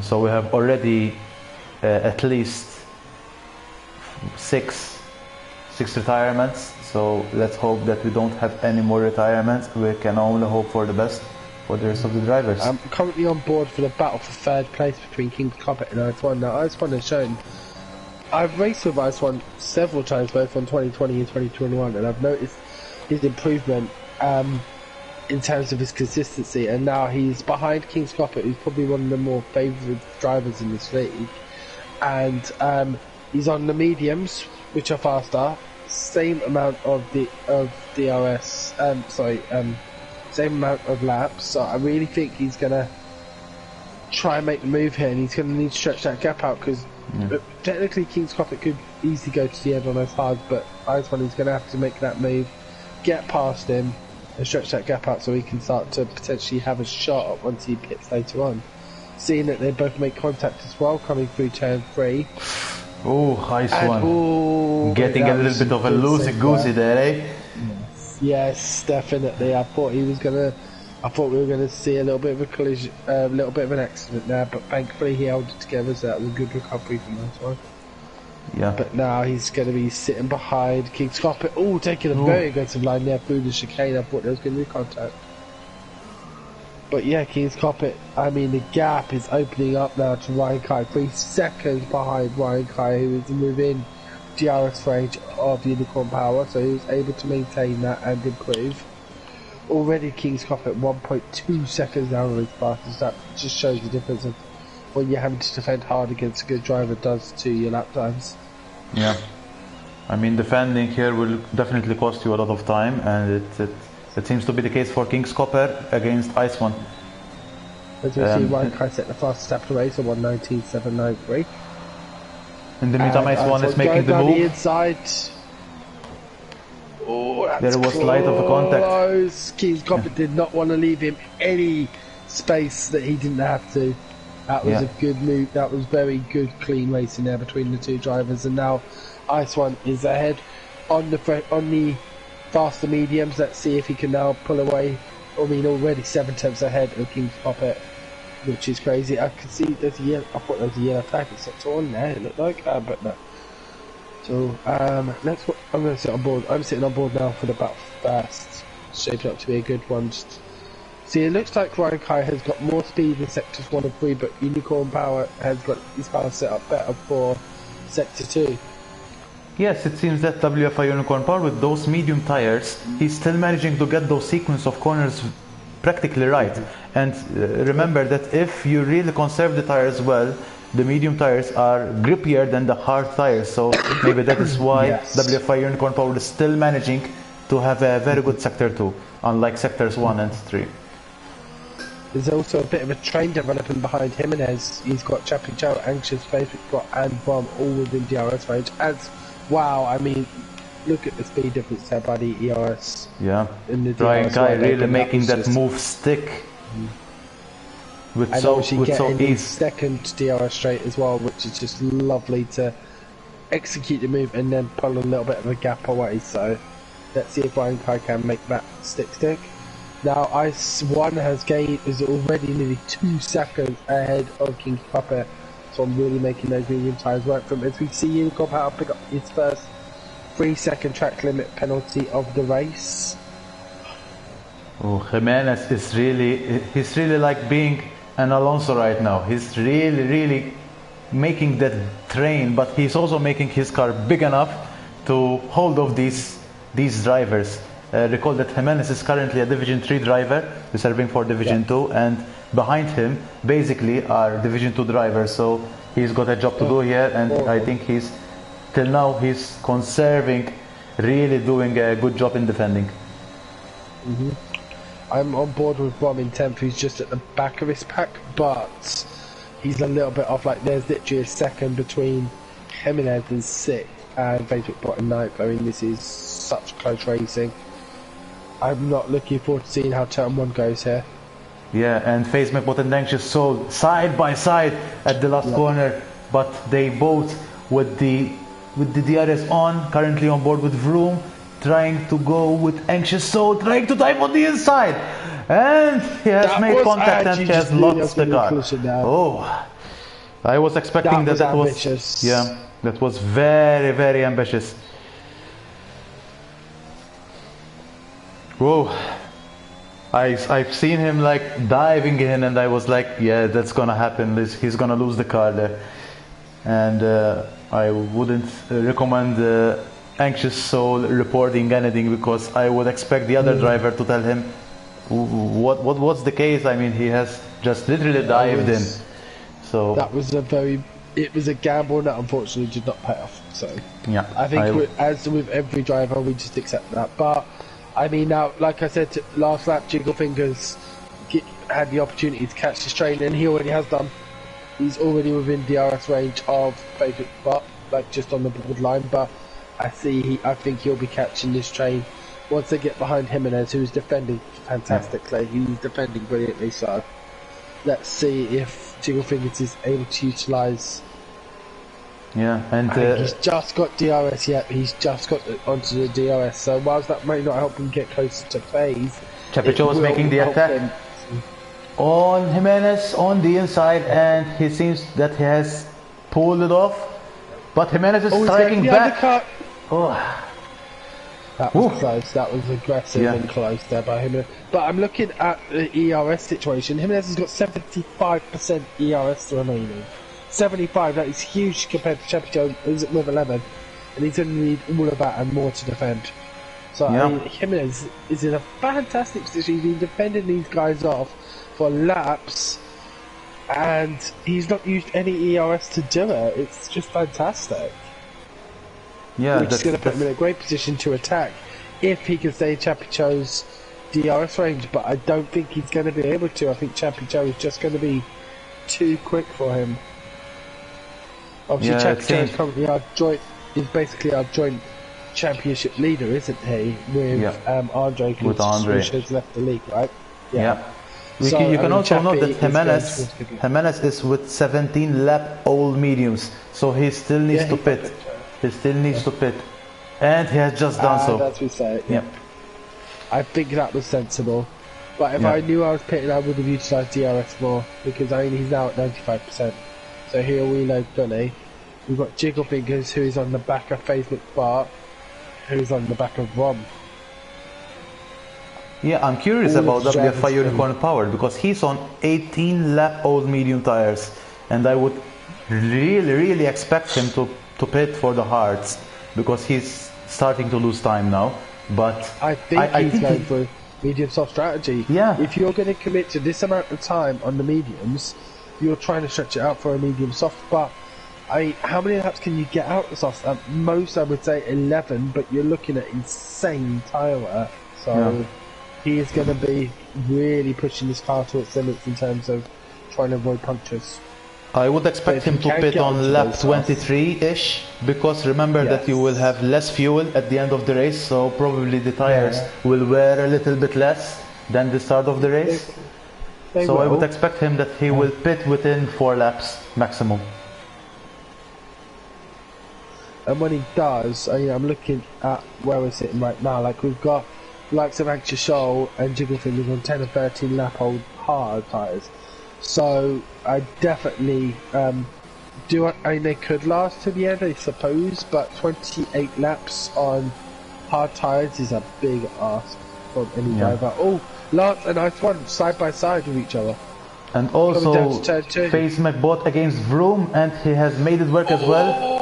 So we have already at least six retirements, so let's hope that we don't have any more retirements. We can only hope for the best for the rest of the drivers. I'm currently on board for the battle for third place between King's Coppet and Ice1. Now Ice1 has shown, I've raced with Ice1 several times both on 2020 and 2021, and I've noticed his improvement in terms of his consistency, and now he's behind King's Coppet, who's probably one of the more favoured drivers in this league. And he's on the mediums, which are faster, same amount of DRS, same amount of laps. So I really think he's gonna try and make the move here, and he's gonna need to stretch that gap out, because technically King's Coppet could easily go to the end on those hards, but Ice1 is gonna have to make that move, get past him, and stretch that gap out so he can start to potentially have a shot once he pits later on. Seeing that they both make contact as well, coming through turn 3. Oh, Ice1. Getting a little bit of a loosey-goosey there, eh? Yes, definitely. I thought we were gonna see a little bit of a collision, a little bit of an accident there, but thankfully he held it together, so that was a good recovery from Ice1. Yeah. But now he's going to be sitting behind King's Coppet. Oh, taking a very aggressive line there through the chicane. I thought there was going to be contact. But yeah, King's Coppet, I mean, the gap is opening up now to Ryan Kai. 3 seconds behind Ryan Kai, who is within DRS range of Unicorn Power. So he was able to maintain that and improve. Already King's Coppet 1.2 seconds down on his fastest. That just shows the difference of when you're having to defend hard against a good driver does to your lap times. Yeah, I mean, defending here will definitely cost you a lot of time, and it seems to be the case for King's Copper against Ice1. As we see, Ryan Kai set the fastest lap of the race at 1:19.793. In the meantime, Ice1 is making the move. The inside. Oh, that's there was light of a contact. King's Copper did not want to leave him any space that he didn't have to. That was a good move. That was very good, clean racing there between the two drivers. And now Ice1 is ahead on the faster mediums. Let's see if he can now pull away. I mean, already 7 tenths ahead of King's Coppet, which is crazy. I can see there's a yellow. I thought there was a yellow flag. It's on there. It looked like, but no. So I'm going to sit on board. I'm sitting on board now for the battle first. Shaped up to be a good one. Just See, it looks like Ryan Kai has got more speed in sectors 1 and 3, but Unicorn Power has got his power set up better for sector 2. Yes, it seems that WFI Unicorn Power with those medium tires, he's still managing to get those sequence of corners practically right. And remember that if you really conserve the tires well, the medium tires are grippier than the hard tires. So maybe that is why WFI Unicorn Power is still managing to have a very good sector 2, unlike sectors 1 and 3. There's also a bit of a train developing behind Jimenez. He's got Chappie Chow, Anxious, Favorite Spot and Bomb all within DRS range. As wow, I mean, look at the speed difference there by the ERS. Yeah, in the Ryan Kai really making that just move stick with and so getting ease. Second DRS straight as well, which is just lovely to execute the move and then pull a little bit of a gap away. So let's see if Ryan Kai can make that stick. Now ICE1 is already nearly 2 seconds ahead of King Puppet, so I'm really making those medium tires work for him. As we see Unicorn Power pick up his first 3-second track limit penalty of the race. Oh, Jimenez is he's really like being an Alonso right now. He's really making that train, but he's also making his car big enough to hold off these drivers. Recall that Jimenez is currently a Division 3 driver, serving for Division 2, and behind him basically are Division 2 drivers, so he's got a job to do here, and I think till now he's conserving, really doing a good job in defending. I'm on board with Rom in 10th, who's just at the back of his pack, but he's a little bit off. Like there's literally a second between Jimenez in 6th and Facebook Bot in 9th. I mean, this is such close racing. I'm not looking forward to seeing how turn 1 goes here. Yeah, and FaZe McBot and Anxious Soul side by side at the last corner, but they both with the DRS on, currently on board with Vroom, trying to go with Anxious Soul, trying to dive on the inside, and he has made contact and he has lost the car. Oh, I was expecting that was ambitious. Yeah, that was very ambitious. Whoa, I've seen him like diving in, and I was like, yeah, that's gonna happen. He's gonna lose the car there, and I wouldn't recommend Anxious Soul reporting anything, because I would expect the other driver to tell him what's the case. I mean, he has just literally dived in. So that was it was a gamble that unfortunately did not pay off. So yeah, I think as with every driver, we just accept that. But I mean, now, like I said, last lap, Jiggle Fingers had the opportunity to catch this train, and he already has done. He's already within DRS range of Favorite Spot, like just on the borderline. But I think he'll be catching this train once they get behind Jimenez, who's defending fantastically. He's defending brilliantly. So let's see if Jiggle Fingers is able to utilise. Yeah, and he's just got DRS yet. He's just got onto the DRS. So whilst that may not help him get closer to FaZe, Chapicho was making the attack on Jimenez on the inside, and he seems that he has pulled it off. But Jimenez is striking back. Oh, that was close. That was aggressive and close there by Jimenez. But I'm looking at the ERS situation. Jimenez has got 75% ERS remaining. 75, that is huge compared to Chapicho, who's with 11, and he's going to need all of that and more to defend. So I mean, Jimenez is in a fantastic position. He's been defending these guys off for laps, and he's not used any ERS to do it. It's just fantastic. Yeah, which is going to put him in a great position to attack if he can stay in Chapicho's DRS range, but I don't think he's going to be able to. I think Chapicho is just going to be too quick for him. Obviously, Chapicho is currently basically our joint championship leader, isn't he? With Andre, which has left the league, right? Yeah. So, you can also note that Jimenez is with 17 lap old mediums, so he still needs to pit. He still needs to pit, and he has just done so. That's what we say. Yeah. I think that was sensible. But if I knew I was pitting, I would have utilised DRS more, because I mean he's now at 95%. So he'll reload fully. We've got Jiggle Fingers, who is on the back of Facebook Bart, who's on the back of Rom. Yeah, I'm curious about WFI Unicorn Power because he's on 18 lap old medium tires, and I would really expect him to pit for the hards because he's starting to lose time now. But I think he's going for medium soft strategy. Yeah. If you're going to commit to this amount of time on the mediums, you're trying to stretch it out for a medium soft. But how many laps can you get out the soft? At most, I would say 11, but you're looking at insane tyre wear. So he is going to be really pushing this car to its limits in terms of trying to avoid punctures. I would expect him to pit on lap 23-ish, because remember that you will have less fuel at the end of the race, so probably the tires will wear a little bit less than the start of the race. So I would expect him that he will pit within 4 laps maximum. And when he does, I'm looking at where we're sitting right now. Like, we've got likes of Anxious Shoal and Jiggle Fingers on 10 or 13 lap old hard tyres. So I definitely they could last to the end, I suppose, but 28 laps on hard tyres is a big ask from any driver. Oh, Lance and Ice One side by side with each other. And also face McBot against Vroom, and he has made it work as well.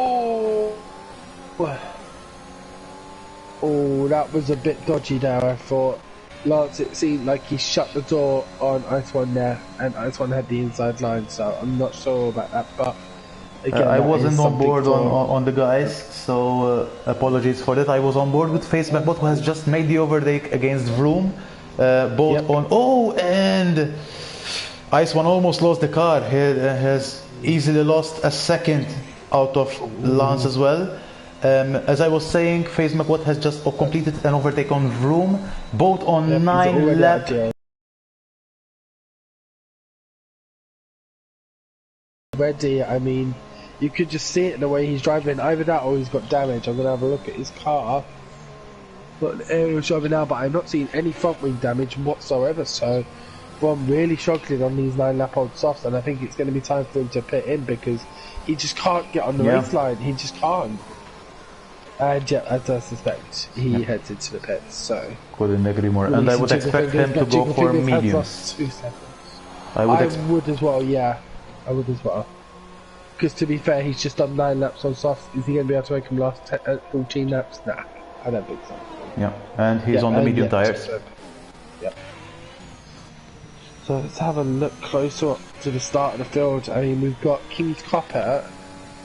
Oh, that was a bit dodgy there, I thought. Lance, it seemed like he shut the door on Ice One there, and Ice One had the inside line, so I'm not sure about that, but again, I wasn't on board on the guys, so apologies for that. I was on board with Face McBot, who has just made the overtake against Vroom, both on... Oh, and Ice One almost lost the car. He has easily lost a second out of Lance as well. As I was saying, Face McBot has just completed an overtake on Vroom, both on 9 laps. Already, I mean, you could just see it in the way he's driving. Either that or he's got damage. I'm going to have a look at his car. But the aerial driving now, but I'm not seeing any front wing damage whatsoever. So, I'm really struggling on these 9 lap old softs, and I think it's going to be time for him to pit in because he just can't get on the race line. He just can't. And yeah, as I suspect, he heads into the pits, so... Couldn't agree more. And I would expect him to go for mediums. I would as well, yeah. I would as well. Because to be fair, he's just done 9 laps on softs. Is he going to be able to make him last 14 laps? Nah, I don't think so. Yeah, and he's on the medium tires. Yeah. So let's have a look closer up to the start of the field. I mean, we've got King's Copper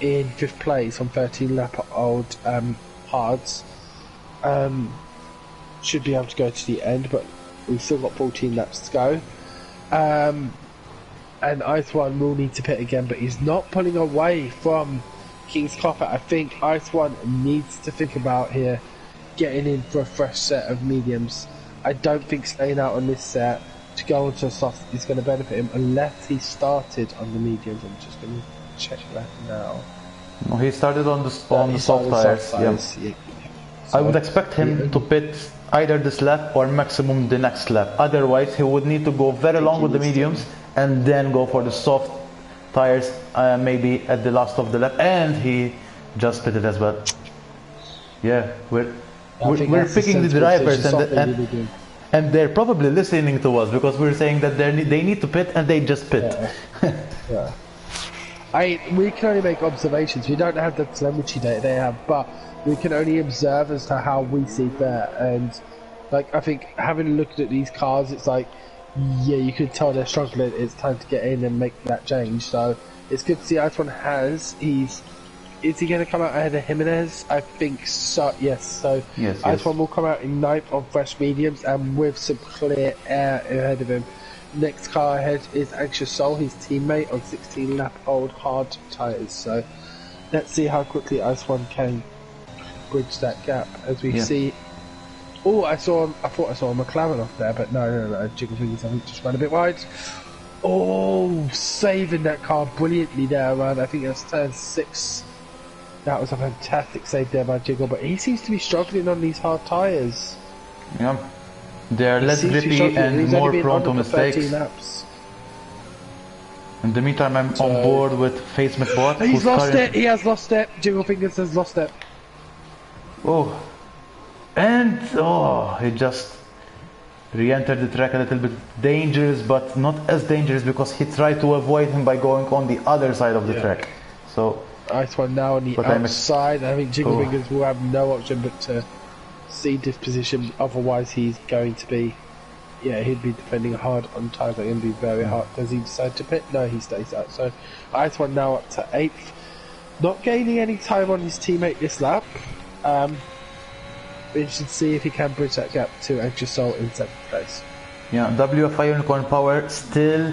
in 5th place on 13 lap old hards. Should be able to go to the end, but we've still got 14 laps to go. And Ice One will need to pit again, but he's not pulling away from King's Copper. I think Ice One needs to think about here getting in for a fresh set of mediums. I don't think staying out on this set to go onto a soft is going to benefit him unless he started on the mediums. I'm just going to check that now. No, he started on the soft tires. Yeah. So, I would expect him to pit either this lap or maximum the next lap. Otherwise, he would need to go very long with the mediums and then go for the soft tires, maybe at the last of the lap. And he just pitted as well. Yeah, we're picking the drivers, and they're probably listening to us because we're saying that they need to pit, and they just pit. Yeah. We can only make observations. We don't have the telemetry data they have, but we can only observe as to how we see that. And like, I think having looked at these cars, it's like, yeah, you could tell they're struggling. It's time to get in and make that change. So it's good to see Ice One has. Is he going to come out ahead of Jimenez? I think so. Yes. So Ice One will come out in 9th on fresh mediums and with some clear air ahead of him. Next car ahead is Anxious Soul, his teammate, on 16 lap old hard tyres. So let's see how quickly Ice One can bridge that gap as we see. Oh, I thought I saw a McLaren off there, but no. Jiggle Fingers, I think, just ran a bit wide. Oh, saving that car brilliantly there around, I think that's turn 6. That was a fantastic save there by Jiggle, but he seems to be struggling on these hard tyres. Yeah. They're less grippy and more prone to mistakes. In the meantime, I'm on board with Face McBot. He's lost it. He has lost it. Jiggle Fingers has lost it. Oh, and he just re-entered the track a little bit dangerous, but not as dangerous because he tried to avoid him by going on the other side of the track. So Ice One now on the outside. I think Jiggle Fingers will have no option but to cede this position. Otherwise, he's going to be, he'd be defending hard on tyres. That going to be very hard. Does he decide to pit? No, he stays out. So Ice One now up to 8th, not gaining any time on his teammate this lap. We should see if he can bridge that gap to Anxious Soul in 7th place. Yeah, WFI Unicorn Power still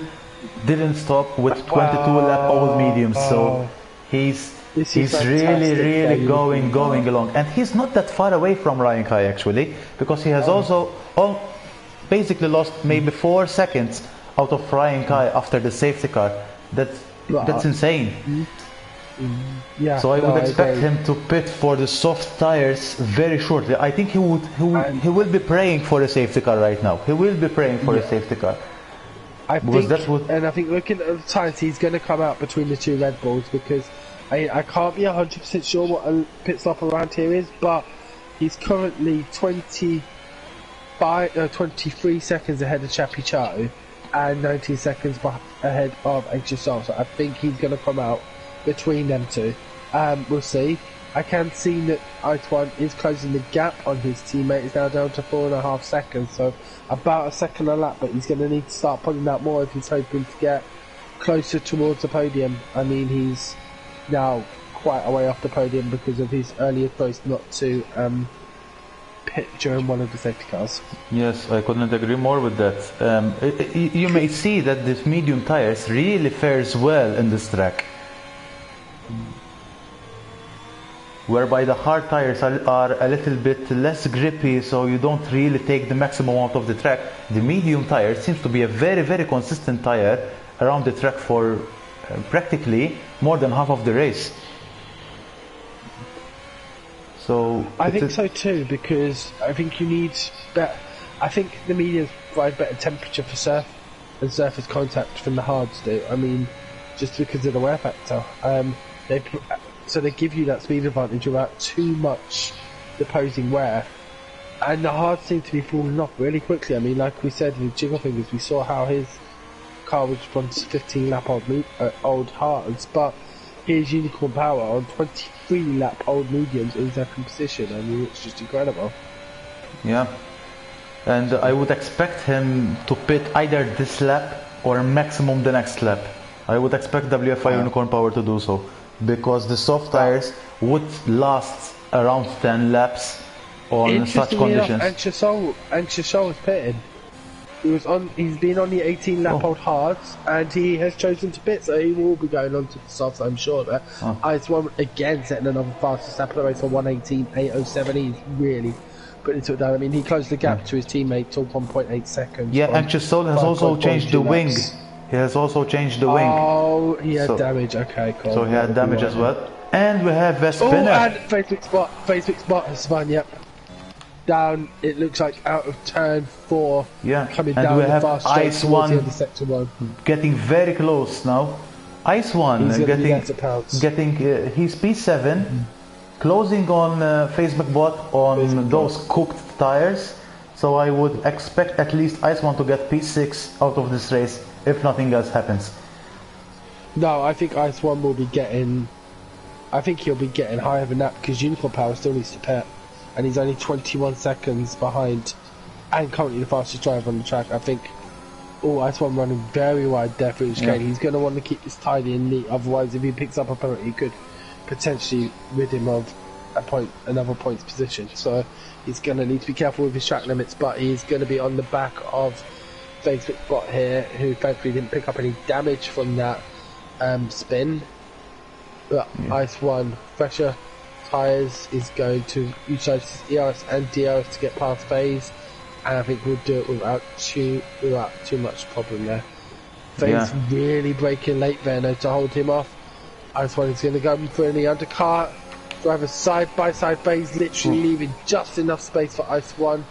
didn't stop with 22 lap old mediums, so he's really going along, and he's not that far away from Ryan Kai actually, because he has also basically lost maybe 4 seconds out of Ryan Kai after the safety car. That's insane. Yeah, so I would expect him to pit for the soft tires very shortly. I think he will be praying for a safety car right now. He will be praying for a safety car. I think looking at the tires, he's going to come out between the 2 Red Bulls, because I can't be 100% sure what a pit stop around here is, but he's currently 23 seconds ahead of Chappie Chow and 19 seconds ahead of Anxious Soul. So I think he's going to come out between them two. We'll see. I can see that Ice One is closing the gap on his teammate. He's now down to 4.5 seconds, so about a second a lap, but he's going to need to start pulling out more if he's hoping to get closer towards the podium. I mean, he's now quite a way off the podium because of his earlier choice not to pit during one of the safety cars. Yes, I couldn't agree more with that. You may see that this medium tires really fares well in this track, whereby the hard tires are a little bit less grippy, so you don't really take the maximum out of the track. The medium tire seems to be a very consistent tire around the track for practically more than half of the race. So I think so too, because I think you need better. I think the mediums provide better temperature for surf and surface contact than the hards do. I mean, just because of the wear factor. So they give you that speed advantage without too much opposing wear, and the hards seem to be falling off really quickly. I mean, like we said with Jiggle Fingers, we saw how his car was from 15 lap old hards, but his Unicorn Power on 23 lap old mediums in 2nd position. I mean, it's just incredible. Yeah, and I would expect him to pit either this lap or maximum the next lap. I would expect WFI Unicorn Power to do so, because the soft tires would last around 10 laps on such conditions. Anxious Soul is pitting. He's been on the 18 lap old hards, and he has chosen to pit, so he will be going on to the softs, I'm sure of it. Ice One again setting another fastest lap of the race for 1:18.807. He's really putting it down. I mean, he closed the gap to his teammate to 1.8 seconds. Yeah, Anxious Soul has also changed the wing. He has also changed the wing. Oh, he had damage. Okay, cool. So he had damage as well. And we have a spinner. Oh, and Facebook spot has spun, yep. Down, it looks like out of turn 4. Yeah, coming and down we the have fast Ice One the end of sector 1. getting very close now. Ice One getting he's P7, closing on Facebook bot on those cooked tires. So I would expect at least Ice One to get P6 out of this race if nothing else happens. No, I think Ice One will be getting. I think he'll be getting higher than that, because Unicorn Power still needs to pit, and he's only 21 seconds behind, and currently the fastest driver on the track. I think. Oh, Ice One running very wide there for each gate. He's going to want to keep this tidy and neat. Otherwise, if he picks up a penalty, he could potentially rid him of another points position. So he's going to need to be careful with his track limits. But he's going to be on the back of Facebook bot here, who thankfully didn't pick up any damage from that spin. But Ice One, fresher tyres, is going to utilise his ERS and DRS to get past phase, and I think we'll do it without too much problem there. Phase really breaking late there now to hold him off. Ice One is going to go for the undercut. Driver side by side phase, literally leaving just enough space for Ice One.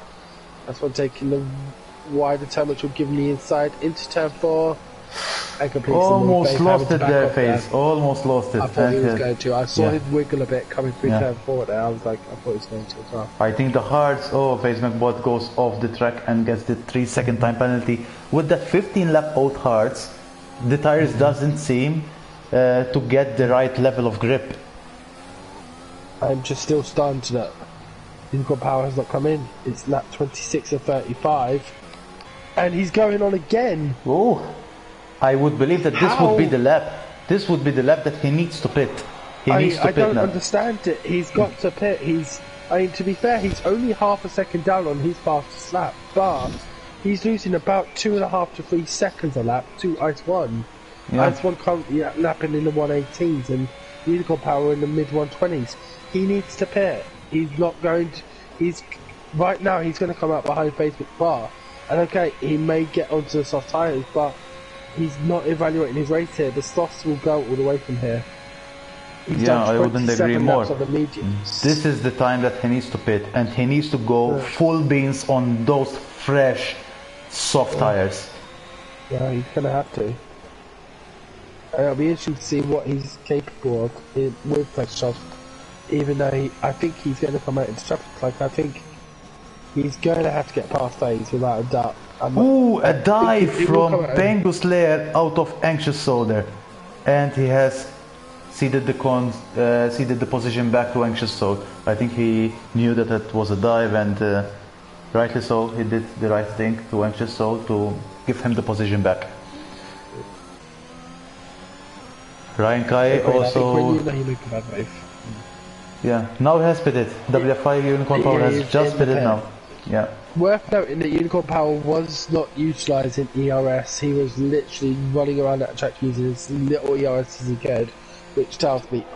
Ice One taking the wider turn, which will give him the inside into turn 4. and completes almost them, lost it there, Face. Almost lost it. I thought he was going to. I saw yeah. him wiggle a bit coming through turn 4 there. I was like, I thought he was going to as well. I think the hards, Face McBot goes off the track and gets the 3-second time penalty. With that 15 lap out hards, the tires doesn't seem to get the right level of grip. I'm just still stunned that Unicorn Power has not come in. It's lap 26 of 35, and he's going on again. Oh, I would believe that this would be the lap. This would be the lap that he needs to pit. I don't understand it. He's got to pit. I mean, to be fair, he's only half a second down on his fastest lap, but he's losing about 2.5 to 3 seconds a lap to Ice 1. Yeah. Ice 1 currently lapping in the 118s and Unicorn Power in the mid 120s. He needs to pit. He's not going to. Right now he's going to come out behind Facebook Bar, and okay, he may get onto the soft tyres, but he's not evaluating his race here. The softs will go all the way from here. He's I wouldn't agree more. Mediums. This is the time that he needs to pit, and he needs to go full beans on those fresh, soft tires. Yeah, he's going to have to. It'll be interesting to see what he's capable of with fresh soft. Even though I think he's going to come out into traffic, like I think he's going to have to get past phase without a doubt. Ooh, a dive from Pengus Lair out of Anxious Soldier, and he has ceded the position back to Anxious Soul. I think he knew that it was a dive, and rightly so, he did the right thing to Anxious Soul to give him the position back. Ryan Kai also. Yeah, now he has pitted. WFI Unicorn Power has just pitted now. Yeah. Worth noting that Unicorn Power was not utilising ERS. He was literally running around that track using as little ERS as he could, which tells me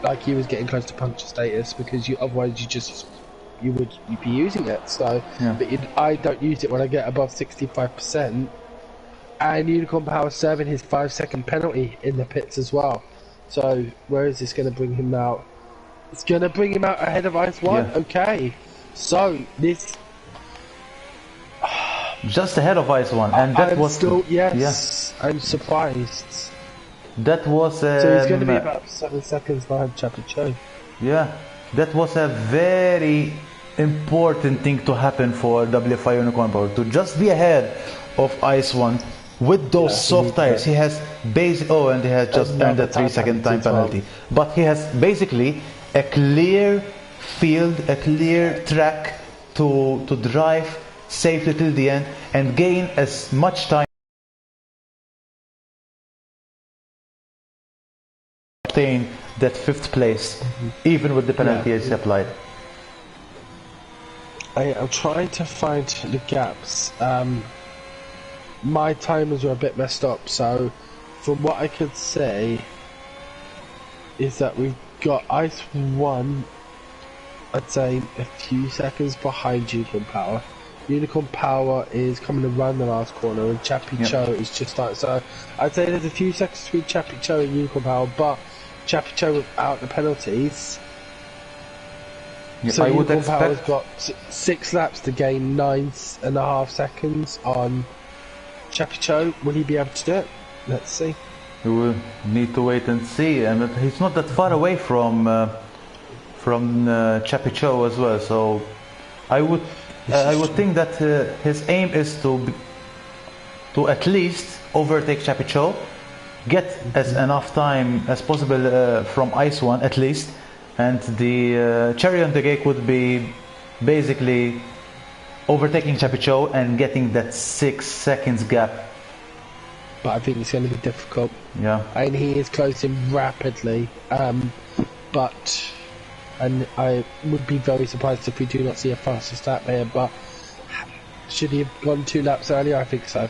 like he was getting close to puncture status, because otherwise you would be using it. So, yeah. But I don't use it when I get above 65%. And Unicorn Power serving his 5-second penalty in the pits as well. So where is this going to bring him out? It's going to bring him out ahead of Ice 1? Yeah. Okay. So this... Just ahead of Ice 1. And that was... still, yes, yeah. I'm surprised. That was... so he's going to be about 7 seconds behind Chappie Cho. Yeah. That was a very important thing to happen for WFI Unicorn Power. To just be ahead of Ice 1. With those soft tires, he has and he has just earned a 3-second time penalty. But he has basically a clear field, a clear track to drive safely till the end and gain as much time to obtain that 5th place, even with the penalty is applied. I'm trying to find the gaps. My timers are a bit messed up, so from what I could say is that we've got Ice 1, I'd say a few seconds behind Unicorn Power. Unicorn Power is coming around the last corner, and Chappie Cho is just starting. So I'd say there's a few seconds between Chappie Cho and Unicorn Power, but Chappie Cho without the penalties. So Unicorn Power's got 6 laps to gain 9.5 seconds on Chappie Cho. Will he be able to do it? Let's see. We will need to wait and see. And he's not that far away from Chappie Cho as well. So I would think that his aim is to at least overtake Chappie Cho, get as enough time as possible from Ice 1 at least, and the cherry on the cake would be basically overtaking Chappie Cho and getting that 6 seconds gap. But I think it's going to be difficult. Yeah. And he is closing rapidly. But I would be very surprised if we do not see a faster start here. But should he have gone 2 laps earlier? I think so.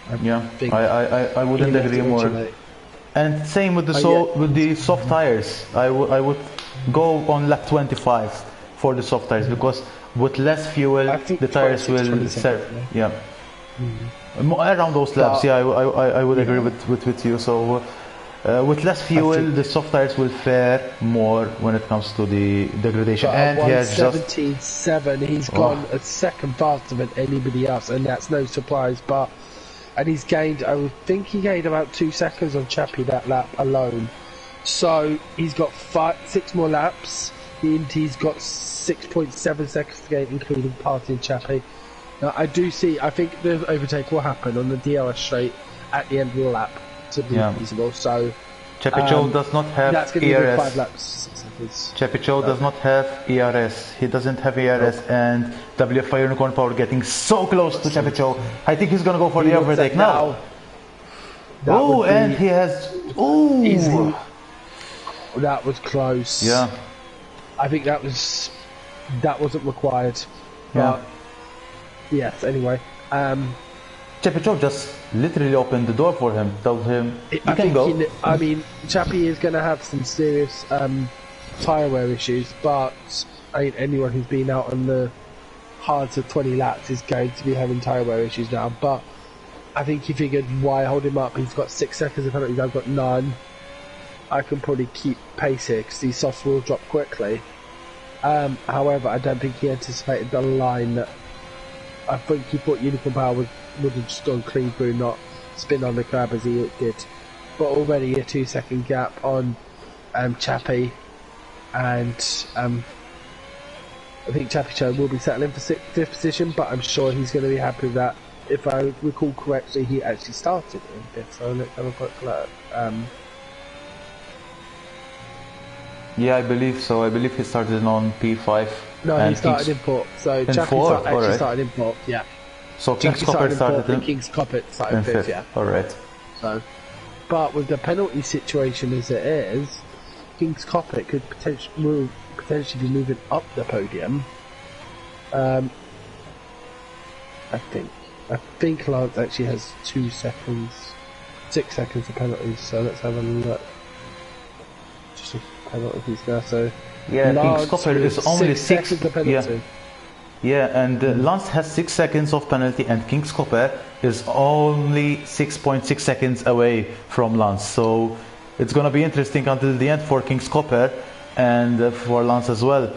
I wouldn't agree more. And same with the with the soft tires. I would go on lap 25 for the soft tires, because with less fuel the tires will serve. Yeah. Around those laps, I would agree with you. So with less fuel, the soft tires will fare more when it comes to the degradation. And he has just 17.7. He's gone a second faster than anybody else, and that's no surprise. But and he's gained, I would think he gained about 2 seconds on Chappie that lap alone. So he's got 6 more laps, and he's got 6.7 seconds to gain, including passing Chappie. Now, I think the overtake will happen on the DRS straight at the end of the lap to be feasible. So Chapichou does not have that's going to ERS. be 5 laps. Chapichou does not have ERS. He doesn't have ERS, and WFI Unicorn Power getting so close to Chapichou. I think he's going to go for the overtake now. Oh, and he has... Oh! Easily. That was close. Yeah. I think that wasn't required. Yeah. But yes, anyway. Chapichou just literally opened the door for him, told him, you can go. I mean, Chappie is going to have some serious tyre wear issues, but I mean, anyone who's been out on the hards of 20 laps is going to be having tyre wear issues now. But I think he figured, why hold him up? He's got 6 seconds of penalties, I've got none. I can probably keep pace here because these softs will drop quickly. However, I don't think he anticipated the line that I think he thought Unicorn Power would have just gone clean through, not spin on the curb as he did. But already a 2-second gap on Chappie, and I think Chapichou will be settling for 5th position, but I'm sure he's going to be happy with that. If I recall correctly, he actually started in 5th, so let's have a quick look. Yeah, I believe so. I believe he started on P5. No, he started in 4th. So Chappie actually started in 4th, yeah. So King's Copper started in 4th, and King's Copper started in 5th, yeah. Alright. So, but with the penalty situation as it is, King's Copper could potentially be moving up the podium. I think Lance actually has 2 seconds, 6 seconds of penalties. So let's have a look. Just penalties now. So yeah, King's Copper is only 6 seconds of penalty. Yeah, and Lance has 6 seconds of penalty, and King's Copper is only 6.6 seconds away from Lance. So it's gonna be interesting until the end for King's Copper and for Lance as well.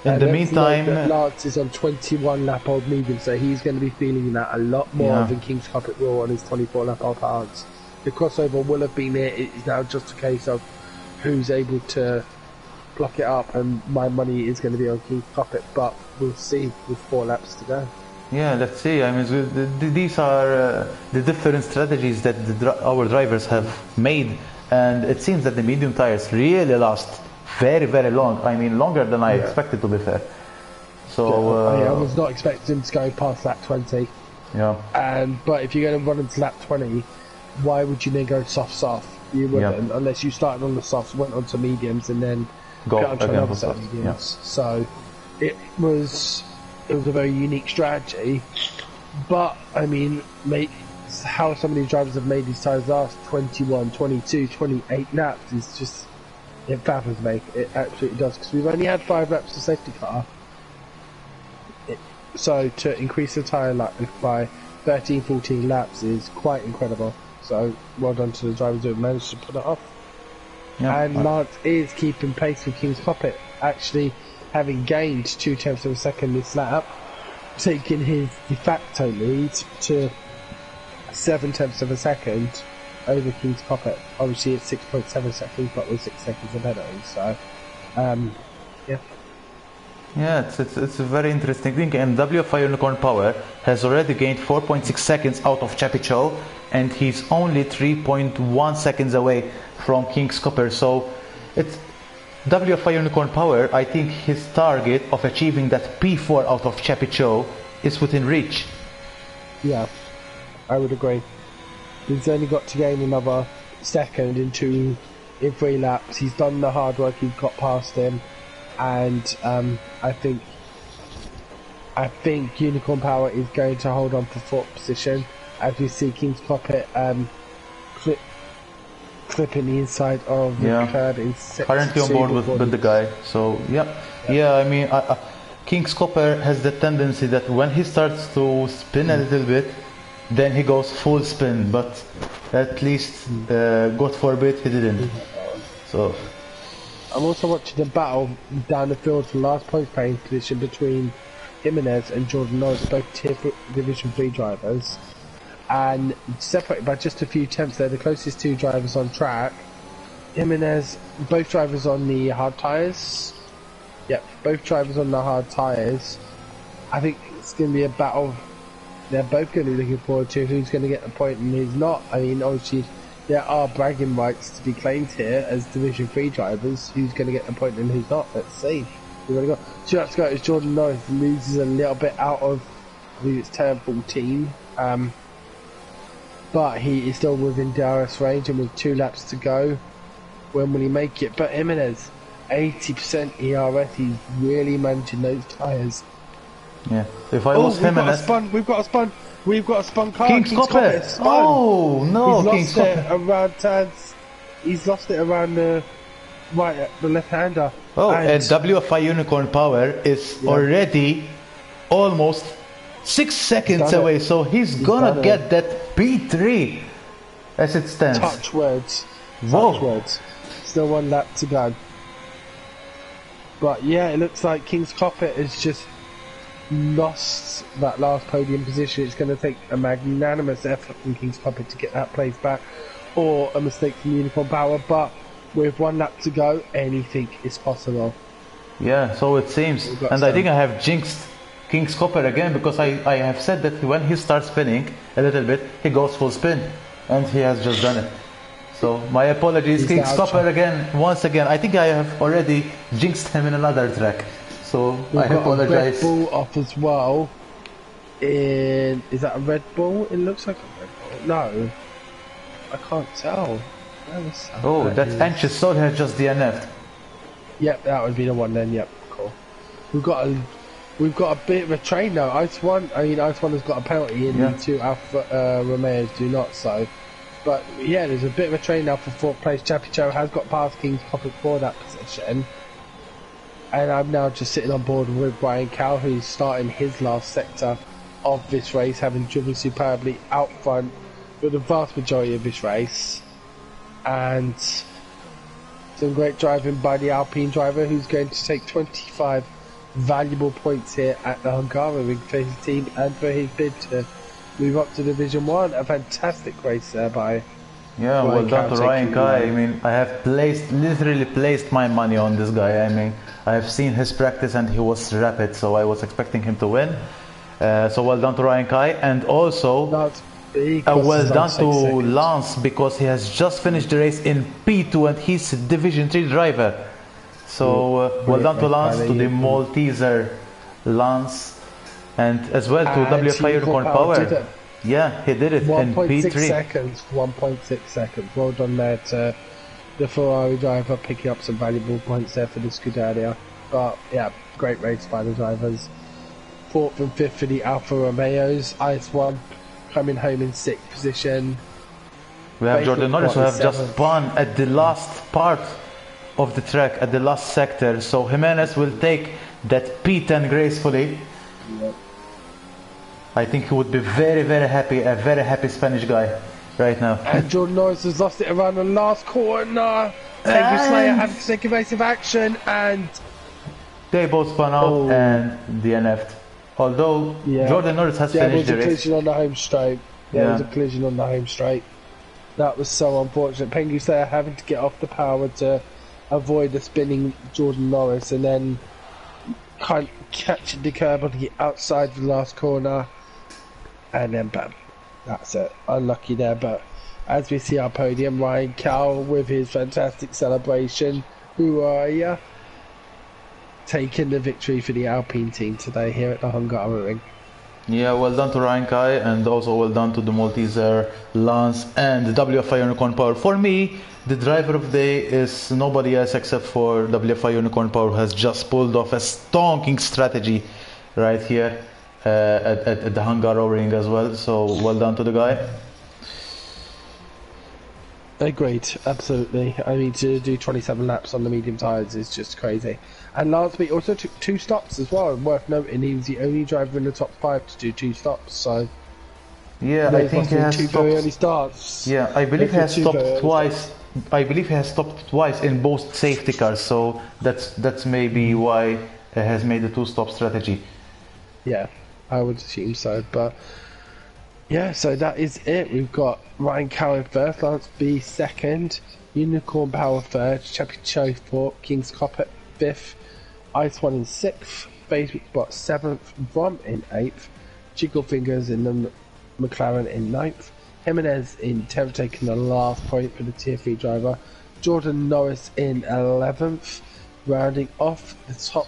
In the meantime, Lance is on 21 lap old medium, so he's going to be feeling that a lot more than King's Copper will on his 24 lap old hards. The crossover will have been there. It's now just a case of who's able to block it up, and my money is going to be on King's Copper, but we'll see with 4 laps to go. Yeah, let's see. I mean, these are the different strategies that our drivers have made, and it seems that the medium tires really last very, very long. I mean, longer than I expected, to be fair. So I was not expecting him to go past lap 20. Yeah. But if you're going to run into lap 20, why would you then go soft? You wouldn't, unless you started on the softs, went on to mediums, and then go onto another set of mediums. Yeah. So it was a very unique strategy. But I mean, how some of these drivers have made these tires last 21, 22, 28 laps is just, it baffles me. It absolutely does, because we've only had 5 laps of safety car. So to increase the tyre life by 13, 14 laps is quite incredible. So well done to the drivers who have managed to put it off. Yeah, and Lance is keeping pace with King's Coppet, actually having gained 0.2 of a second this lap, taking his de facto lead to 0.7 of a second over King's Coppet. Obviously it's 6.7 seconds, but with 6 seconds of penalty. So, yeah. Yeah, it's a very interesting thing, and WFI Unicorn Power has already gained 4.6 seconds out of Chapichou, and he's only 3.1 seconds away from King's Copper. So it's WFI Unicorn Power. I think his target of achieving that P4 out of Chapichou is within reach. Yeah, I would agree. He's only got to gain another second in 3 laps. He's done the hard work, he's got past him. And I think Unicorn Power is going to hold on for 4th position, as we see King's Coppet clipping the inside of the curb in currently on board with the guy. So yeah. I mean, King's Copper has the tendency that when he starts to spin a little bit, then he goes full spin. But at least, God forbid, he didn't. So. I'm also watching the battle down the field for the last points paying position between Jimenez and Jordan Norris, both Division 3 drivers. and separated by just a few tenths. They're the closest two drivers on track. Jimenez, both drivers on the hard tyres. Yep, both drivers on the hard tyres. I think it's going to be a battle. They're both going to be looking forward to who's going to get the point and who's not. I mean, obviously, there are bragging rights to be claimed here as Division 3 drivers. Who's going to get the point and who's not? Let's see. We're going to go. 2 laps to go as Jordan Norris loses a little bit out of, I think it's turn 14. But he is still within DRS range, and with 2 laps to go, when will he make it? But Jimenez, 80% ERS, he's really managing those tyres. Yeah. If I was Jimenez... We've got a spun car. King's Copper. Oh, no. He's lost it around turns. He's lost it around the left-hander. Oh, and WFI Unicorn Power is already almost 6 seconds away, so he's gonna get that P3 as it stands. Touch words. Whoa. Touch words. Still 1 lap to go. But yeah, it looks like King's Coppet has just lost that last podium position. It's going to take a magnanimous effort from King's Coppet to get that place back, or a mistake from Unicorn Power, but with 1 lap to go, anything is possible. Yeah, so it seems. And I think I have jinxed King's Copper again, because I have said that when he starts spinning a little bit, he goes full spin, and he has just done it. So my apologies, King's Copper again, once again. I think I have already jinxed him in another track, so I apologize. Red Bull off as well. Is that a Red Bull? It looks like a Red Bull. No, I can't tell. Oh, that Anxious Soul has just DNF'd. Yep, that would be the one then. Yep, cool. We've got a bit of a train now. Ice One has got a penalty, and the 2 Alfa Romeos do not. So, but yeah, there's a bit of a train now for 4th place. Chapicho has got past King's Coppet for that position, and I'm now just sitting on board with Brian Cow, who's starting his last sector of this race, having driven superbly out front for the vast majority of this race. And some great driving by the Alpine driver, who's going to take 25 valuable points here at the Hungary for his team and for his bid to move up to Division 1. A fantastic race there by well done to Ryan Kai. I mean, I have literally placed my money on this guy. I mean, I have seen his practice and he was rapid, so I was expecting him to win. So well done to Ryan Kai, and also well done to Lance, because he has just finished the race in P2 and he's a Division 3 driver. So well done to Lance, to the Malteser Lance, and as well to WFI Unicorn Power. Yeah, he did it in P3. 1.6 seconds. Well done there to the Ferrari driver, picking up some valuable points there for the Scuderia. But yeah, great race by the drivers. 4th and 5th for the Alfa Romeos. Ice One coming home in 6th position. We have Jordan Norris, who have just spun at the last part of the track, at the last sector. So Jimenez will take that P10 gracefully. Yep. I think he would be very, very happy, a very happy Spanish guy right now. And Jordan Norris has lost it around the last corner. David Slayer had to take evasive action, and they both spun out and DNF'd. Although Jordan Norris has finished the race. There was a collision on the home straight. There was a collision on the home straight. That was so unfortunate. Pengu Slayer having to get off the power to avoid the spinning Jordan Norris, and then kind of catching the curb on the outside of the last corner, and then bam. That's it. Unlucky there, but as we see our podium, Ryan Cowell with his fantastic celebration. Who are you? Taking the victory for the Alpine team today here at the Hungary Ring. Yeah, well done to Ryan Kai, and also well done to the Malteser Lance and the WFI Unicorn Power. For me, the driver of the day is nobody else except for WFI Unicorn Power, who has just pulled off a stonking strategy right here at the Hungary Ring as well. So well done to the guy. Agreed, absolutely. I mean, to do 27 laps on the medium tyres is just crazy. And last week also took 2 stops as well. Worth noting, he was the only driver in the top 5 to do 2 stops. So yeah, I think he has stopped. Very early starts. Yeah, I believe he has stopped twice. I believe he has stopped twice in both safety cars. So that's maybe why he has made the 2-stop strategy. Yeah, I would assume so. But Yeah, so that is it. We've got Ryan Cowan first, Lance B second, Unicorn Power third, Champion Show fourth, King's Copper fifth, Ice One in sixth, Facebook Bot seventh, Vom in eighth, Jiggle Fingers in the McLaren in ninth, Jimenez in 10th, taking the last point for the Tier 3 driver, Jordan Norris in 11th, rounding off the top.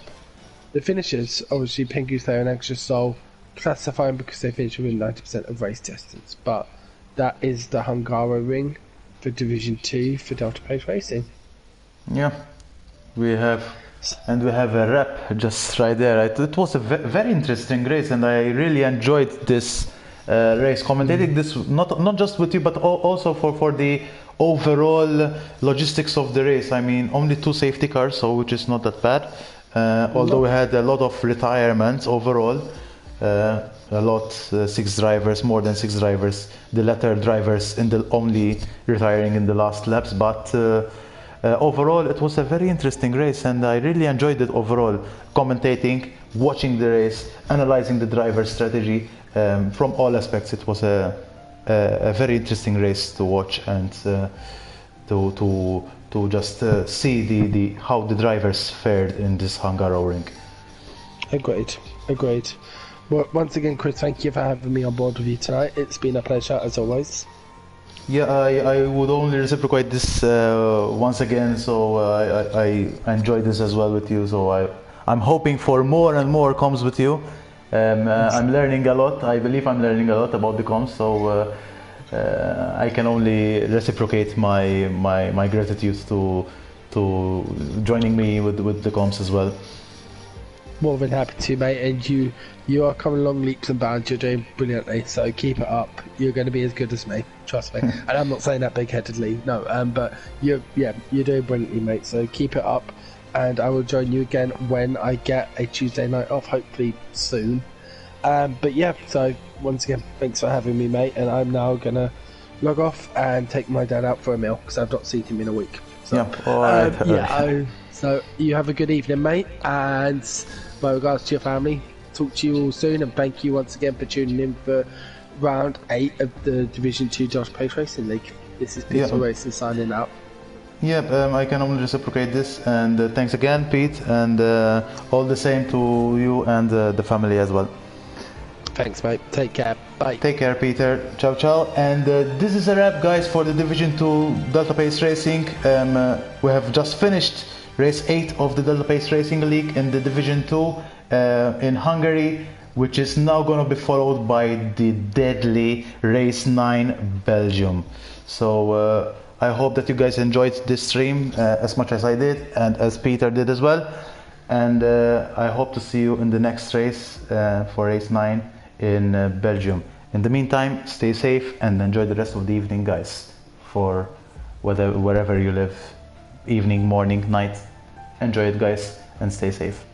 The finishers, obviously Penguin Slayer and Anxious Soul, classifying because they finished within 90% of race distance. But that is the Hungary ring for Division 2 for Delta Pace Racing. Yeah, we have a rep just right there. It was a very interesting race, and I really enjoyed this race. Commentating this not just with you, but also for the overall logistics of the race. I mean, only 2 safety cars, so which is not that bad. Although we had a lot of retirements overall, a lot, 6 drivers, more than 6 drivers, the latter drivers only retiring in the last laps, but overall it was a very interesting race, and I really enjoyed it overall, commentating, watching the race, analyzing the driver's strategy, from all aspects. It was a very interesting race to watch, and to just see the how the drivers fared in this Hungary ring. Agreed. Well, once again, Chris, thank you for having me on board with you tonight. It's been a pleasure as always. Yeah, I would only reciprocate this once again. So I enjoyed this as well with you. So I'm hoping for more and more comms with you. I'm learning a lot. I believe I'm learning a lot about the comms. So I can only reciprocate my gratitude to joining me with the comms as well. More than happy to, mate. And you are coming along leaps and bounds. You're doing brilliantly. So keep it up. You're going to be as good as me. Trust me. And I'm not saying that big-headedly. No. But you're doing brilliantly, mate. So keep it up. And I will join you again when I get a Tuesday night off, hopefully soon. But yeah, so once again, thanks for having me, mate. And I'm now going to log off and take my dad out for a meal because I've not seen him in a week. So, yeah, all right. So you have a good evening, mate. And my regards to your family. Talk to you all soon. And thank you once again for tuning in for round 8 of the Division 2 Delta Pace Racing League. This is Peter Racing signing out. Yep, I can only reciprocate this, and thanks again, Pete, and all the same to you and the family as well. Thanks, mate. Take care. Bye. Take care, Peter. Ciao, ciao. And this is a wrap, guys, for the Division 2 Delta Pace Racing. We have just finished race 8 of the Delta Pace Racing League in the Division 2 in Hungary, which is now going to be followed by the deadly race 9 Belgium. So I hope that you guys enjoyed this stream as much as I did, and as Peter did as well. And I hope to see you in the next race for race 9 in Belgium. In the meantime, stay safe and enjoy the rest of the evening, guys, for wherever you live, evening, morning, night. Enjoy it, guys, and stay safe.